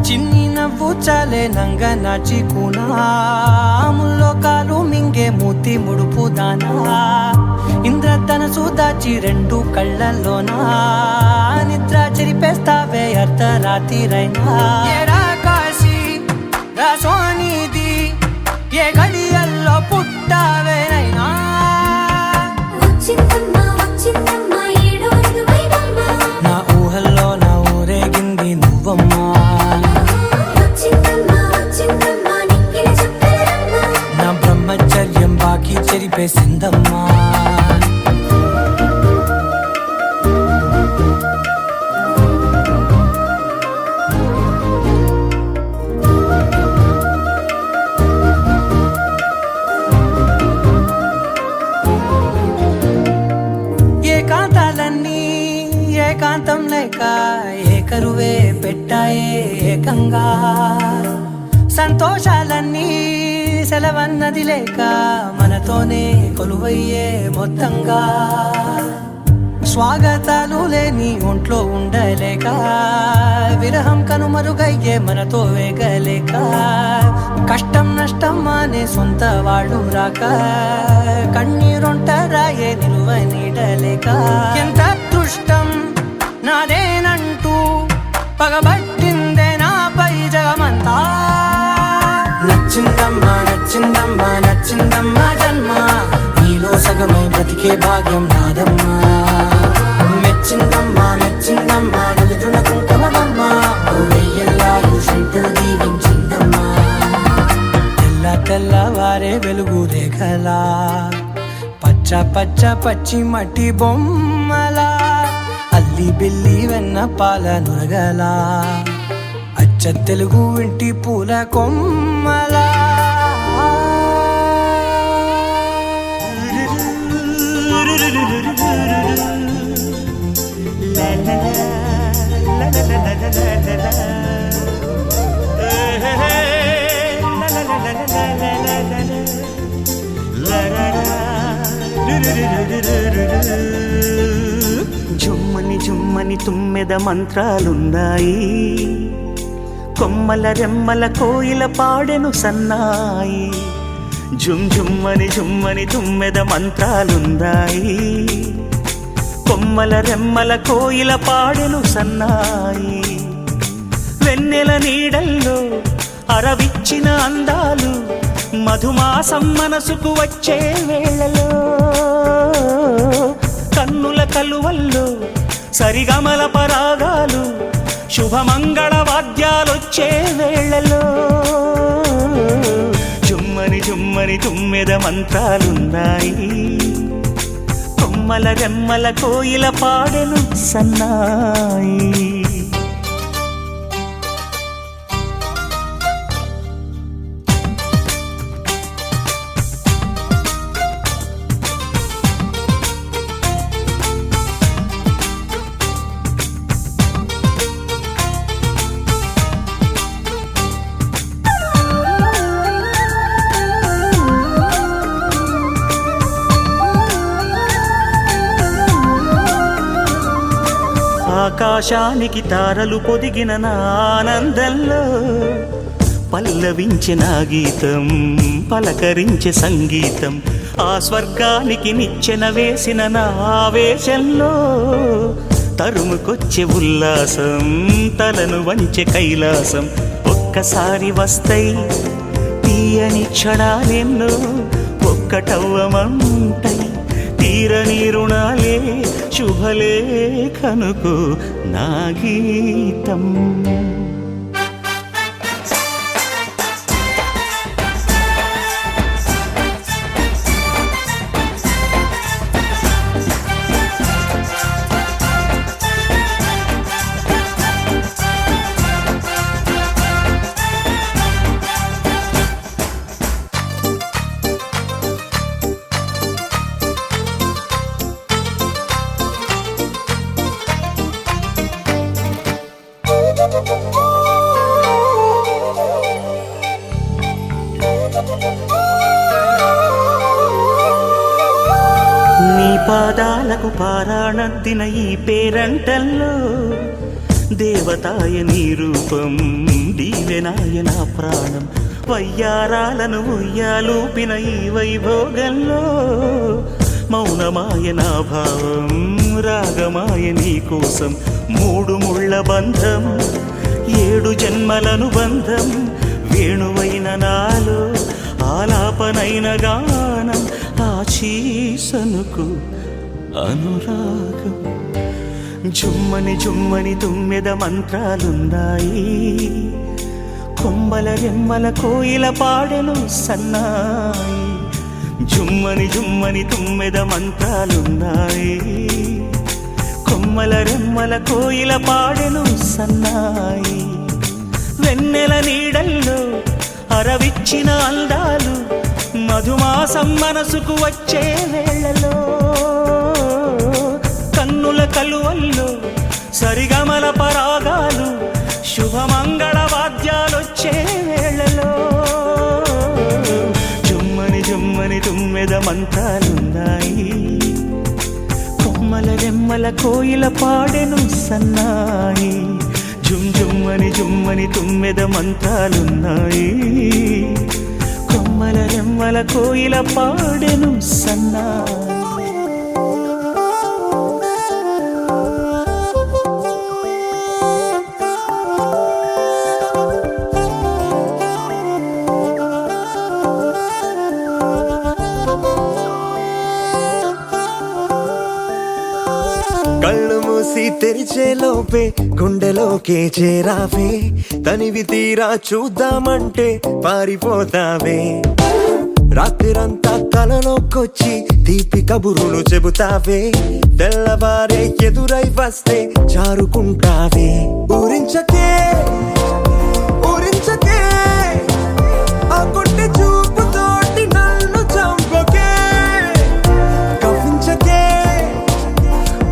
చిన్ని నవ్వు చాలే నంగ నాచి కూనాముల్లో కాలు మింగే మూతి ముడుపు దానా ఇంద్రధనసు దాచి రెండు కళ్ళల్లోనా నిద్ర చెరిపేస్తావే అర్ధరాత్రిరైనా ఏరా కాశీ రా సోనిది ఏ గడియల్లో పుట్టావేనైనా వచ్చిందమ్మ వచ్చిందమ్మ ఏడో ఋతువైవమ్మ నా ఊహల్లో నా ఊరేగింది నువ్వమ్మా వచ్చిందమ్మ వచ్చిందమ్మ నిక్కిన చుక్కలమ్మ నా బ్రహ్మచర్యం బాకీ చెరిపేసిందమ్మా ఏకాంతాలన్నీ ఏకాంతం లేక ఏకరువే పెట్టాయే ఏకంగా సంతోషాలన్నీ సెలవన్నది లేక మనతోనే కొలువయ్యే మొత్తంగా స్వాగతాలు లేని ఒంట్లో ఉండలేక విరహం కనుమరుగయ్యే మనతో వేగలేక కష్టం నష్టం అనే సొంత వాడు రాక కన్నీరొంటరాయే నిలువ నీడలేక ఎంత అదృష్టం నాదేనంటూ పగబట్టిందే నాపై జగమంతా నచ్చిందమ్మా నచ్చిందమ్మా నచ్చిందమ్మా జన్మ నీలో సగమై బ్రతికే భాగ్యం నాదమ్మా మెచ్చిందమ్మా మెచ్చిందమ్మా నిలుచున కుంకుమమ్మా వెయ్యల్లాలు శంకరు దీవించిందమ్మా తెల్లవారే వెలుగు రేఖలా పచ్చ పచ్చ పచ్చి మట్టి బొమ్మలా అల్లి బిల్లి వెన్న పాల నురగలా అచ్చ తెలుగు ఇంటి పూల కొమ్మలా జుమ్మని జుమ్మని తుమ్మెద మంత్రాలున్నాయి కొమ్మల రెమ్మల కోయిల పాడెను సన్నాయి జుమ్ జుమ్మని జుమ్మని తుమ్మెద మంత్రాలున్నాయి కొమ్మల రెమ్మల కోయిల పాడెను సన్నాయి వెన్నెల నీడల్లో అరవిచ్చిన అందాలు మధుమాసం మనసుకు వచ్చే వేళలో కన్నుల కలువల్లో సరిగమల పరాగాలు శుభమంగళ వాద్యాలొచ్చే వేళలో జుమ్మని జుమ్మని తుమ్మెద మంత్రాలున్నాయి, కొమ్మల రెమ్మల కోయిల పాడెను సన్నాయి. ఆకాశానికి తారలు పొదిగిన నా ఆనందంలో పల్లవించే నా గీతం, పలకరించే సంగీతం. ఆ స్వర్గానికి నిచ్చెన వేసిన నా ఆవేశంలో తరుముకొచ్చే ఉల్లాసం, తలను వంచే కైలాసం. ఒక్కసారి వస్తాయి తీయని క్షణాలెన్నో, ఒక్కటవ్వమంటాయి తీరని రుణాలే. శుభలేఖనుకు నా గీతం. నీ పాదాలకు పారాణద్దిన ఈ పేరంటల్లో దేవతాయ నీ రూపం, దీవెనాయ నా ప్రాణం. వయ్యారాలను ఉయ్యాలూపిన ఈ వైభోగంలో మౌనమాయ నా భావం, రాగమాయ నీ కోసం. మూడు ముళ్ళ బంధం, 7 జన్మలను బంధం. వేణువైన నాలో ఆలాపనైన గానం, ఆశీసనుకు అనురాగం. జుమ్మని జుమ్మని తుమ్మెద మంత్రాలున్నాయి, కొమ్మల రెమ్మల కోయిల పాడెను సన్నాయి. జుమ్మని జుమ్మని తుమ్మెద మంత్రాలున్నాయి, కొమ్మల రెమ్మల కోయిల పాడెను సన్నాయి. వెన్నెల నీడల్లో అరవిచ్చిన అందాలు, మధుమాసం మనసుకు వచ్చే వేళలో. కన్నుల కలువల్లో సరిగమల పరాగాలు, శుభమంగళ వాద్యాలొచ్చే వేళలో. జుమ్మని జుమ్మని తుమ్మెద మంత్రాలున్నాయి, కొమ్మల రెమ్మల కోయిల పాడెను సన్నాయి. జుమ్ జుమ్మని జుమ్మని తుమ్మెద మంత్రాలున్నాయి, కొమ్మల రెమ్మల కోయిల పాడెను సన్నాయి. కళ్ళు మూసి తెరిచే లోపే గుండెలోకే చేరావే, తనివి తీరా చూద్దామంటే పారిపోతావే. రాత్రిరంతా కలలోకొచ్చి తీపి కబురులు చెబుతావే, తెల్లవారే ఎదురై వస్తే జారుకుంటావే. ఊరించకే ఊరించకే ఆ కొట్టె చూపుతోటి నన్ను చంపకే. కవ్వించకే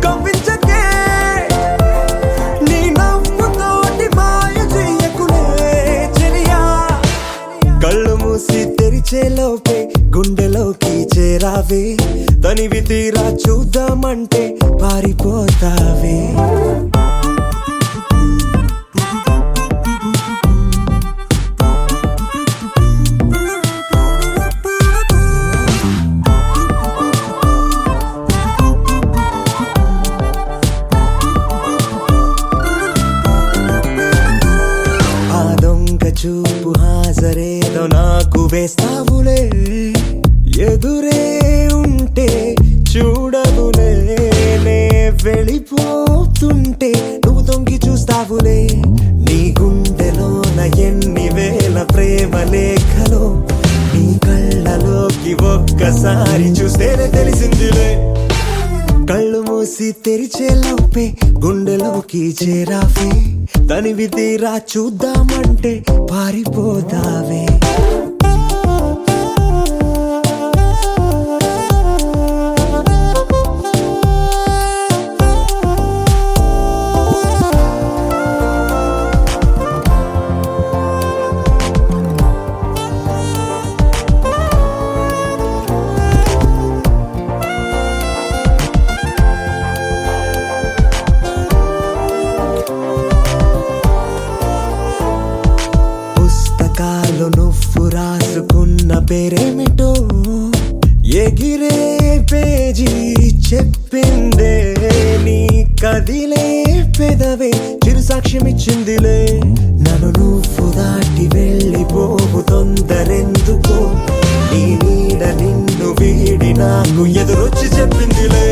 కవ్వించకే నీ నవ్వుతోటి మాయ చెయ్యకులే చెలియా. కళ్ళు మూసి తెరిచే లోపే గుండెలోకి చేరావే, తనివి తీరా చూద్దామంటే పారిపోతావే. ఆ దొంగ చూపు హాజరేదో నాకు వేస్తావులే, ఎదురే ఉంటే చూడవులే. నే వెళ్ళిపోతుంటే నువ్వు తొంగి చూస్తావులే. నీ గుండెలోన ఎన్ని వేల ప్రేమ లేఖలో నీ తెరిచే లోపే గుండెలోకి చేరావే తనివి తీరా చూద్దామంటే పారిపోతావే పుస్తకాలు నువ్వు రాసుకున్న పేరేమిటో ఎగిరే పేజీ చెప్పిందే నీ కదిలే పెదవే చిరు సాక్ష్యమిచ్చిందిలే నన్ను నువ్వు దాటి వెళ్ళిపోవు తొందరెందుకో నీ నీడ నిన్ను వీడి నాకు ఎదురొచ్చి చెప్పిందిలే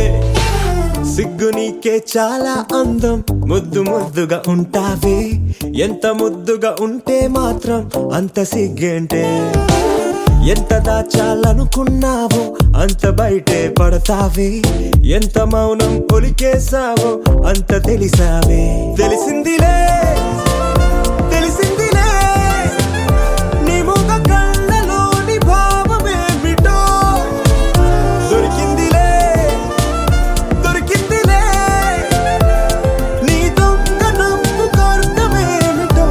సిగ్గు నీకే చాలా అందం ముద్దు ముద్దుగా ఉంటావే ఎంత ముద్దుగా ఉంటే మాత్రం అంత సిగ్గేంటే ఎంత దాచాలనుకున్నావో అంత బయటే పడతావే ఎంత మౌనం ఒలికేసావో అంత తెలిసావే తెలిసిందిలే తెలిసిందిలే నీ ముఖ కళ్ళలోని భావమేమిటో దొరికిందిలే దొరికిందిలే నీ దొంగ నవ్వు కోర్తమేమిటో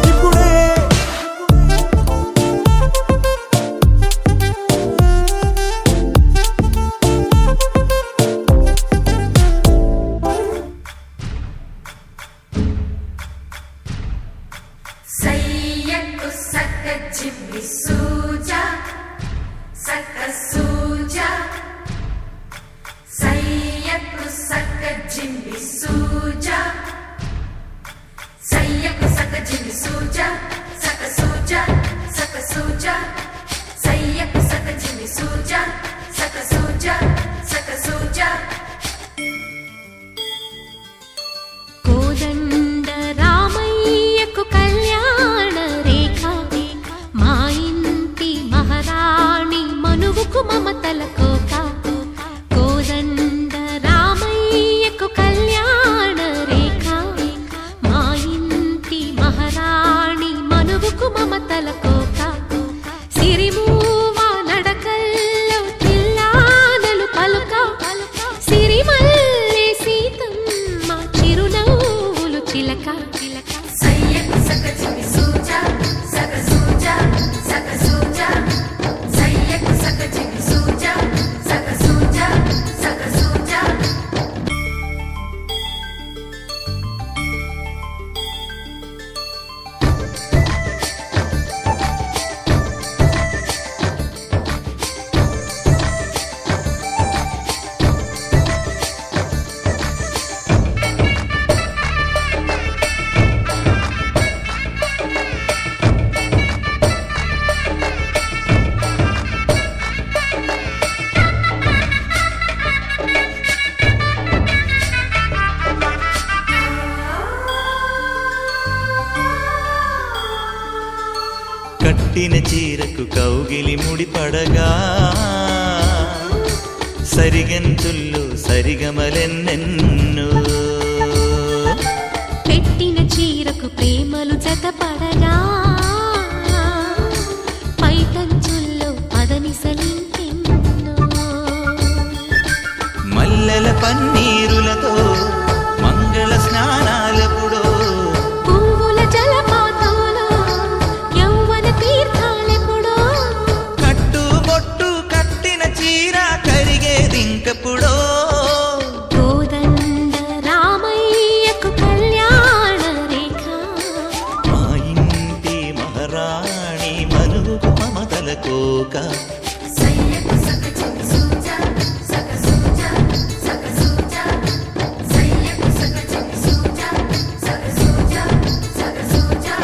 ఇప్పుడే సయ్యకు సక్క జిమ్మి సూజా సక్క సూజా సయ్యకు సక్క జిమ్మి సూజా సయ్యకు సక్క జిమ్మి సూజా సక్క సూజా సక్క సూజా సయ్యకు సక్క జిమ్మి సూజా సక్క సూజా సక్క సూజా కోదండ రామయ్యకు కళ్యాణ రేఖ మా ఇంటి మహారాణి మనువుకు మమతల కోక కోదండ రామయ్యకు కళ్యాణ రేఖ మా ఇంటి మహారాణి మనువుకు మమతల కోక సిరిమూవ నడకల్లో చిల్లానలు పలుక సిరిమల్లె సీతమ్మ చిరునవ్వులు చిలక సయ్యకు సక్క జిమ్మి సూజా సక్క సూజా సక్క సూజా సయ్యకు సక్క జిమ్మి సూజా సక్క సూజా సక్క సూజా కట్టిన చీరకు కౌగిలి ముడిపడగా సరిగంతుల్లో సరిగమలెన్నెన్నో పెట్టిన చీరకు ప్రేమలు జతపడగా పైటంచుల్లో పదనిసలింకెన్నో మల్లెల పన్నీరులతో మంగళ స్నానాలెప్పుడో పువ్వుల జలపాతంలో యౌవన తీర్థాలెప్పుడో కట్టుబొట్టు కట్టిన చీర కరిగేదింకప్పుడో కోదండ రామయ్యకు కళ్యాణ రేఖ మా ఇంటి మహారాణి మనువుకు మమతల కోక సయ్యకు సక్క జిమ్మి సూజా సక్క సూజా సక్క సూజా సయ్యకు సక్క జిమ్మి సూజా సక్క సూజా సక్క సూజా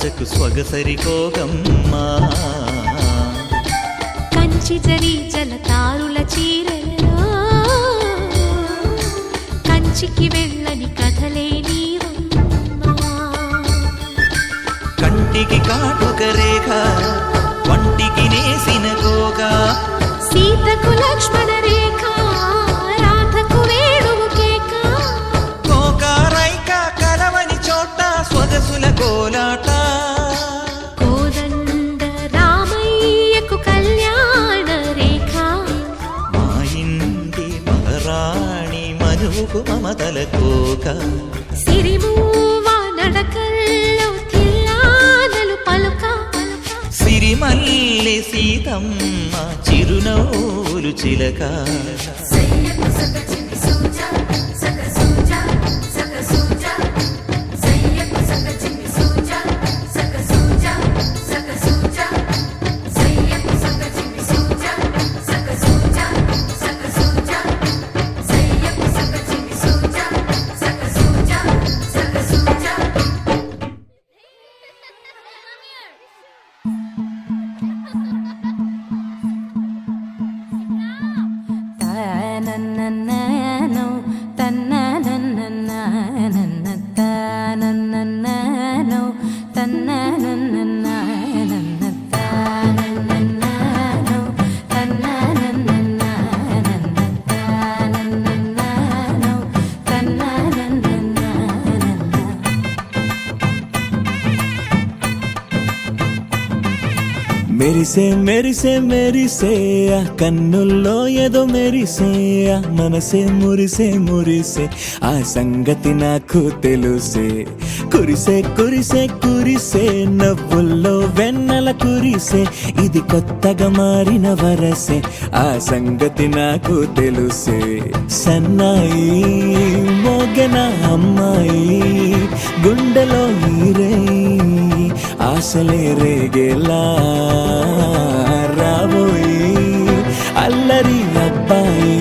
దాచకు స్వగసరికోగమ్మా కంచి జరి జలతారుల చీరలలో కంచికి వెళ్ళని కథలే నీవమ్మా కంటికి కాటుక రేఖ వంటికి నేసిన కోగా సీతకు లక్ష్మణ రేఖ రాధకు వేణువు కేక కోకారైక కలవని చోట స్వగసుల కోలాట కోదండ రామయ్యకు కళ్యాణ రేఖ మా ఇంటి మహారాణి మనువుకు మమతల కోక సిరిమూవ నడకల్లో తిల్లానలు పలుక సిరిమల్లె సీతమ్మ చిరునవ్వులు చిలక సయ్యకు సక చిన్ని సూజా సక సూజా సక సూజా సయ్యకు సక చిన్ని సూజా సక సూజా సక సూజా సయ్యకు సక చిన్ని సూజా సక సూజా సక సూజా సయ్యకు సక చిన్ని సూజా సక సూజా సక సూజా తనననననో, తన్నననననన, తనననననో, తన్నననననన, తనననననో, తన్నననననన, తనననననో, తన్నననననన. మెరిసే మెరిసే మెరిసే ఆ కన్నుల్లో ఏదో మెరిసే ఆ మనసే మురిసే మురిసే ఆ సంగతి నాకు తెలుసే కురిసే కురిసే కురిసే నవ్వుల్లో వెన్నెల కురిసే ఇది కొత్తగా మారిన వరసే ఆ సంగతి నాకు తెలుసే సన్నాయి మోగన అమ్మాయి గుండెలో ఈరే ఆశలే రేగేలా రాబోయి అల్లరి అబ్బాయి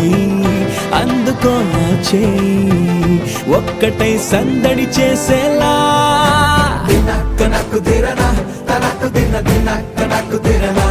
అందుకో నా చేయి ఒక్కటై సందడి చేసేలా దినక్క నాకు దిరనా తనకు దిన దినక్క నాకు దిరనా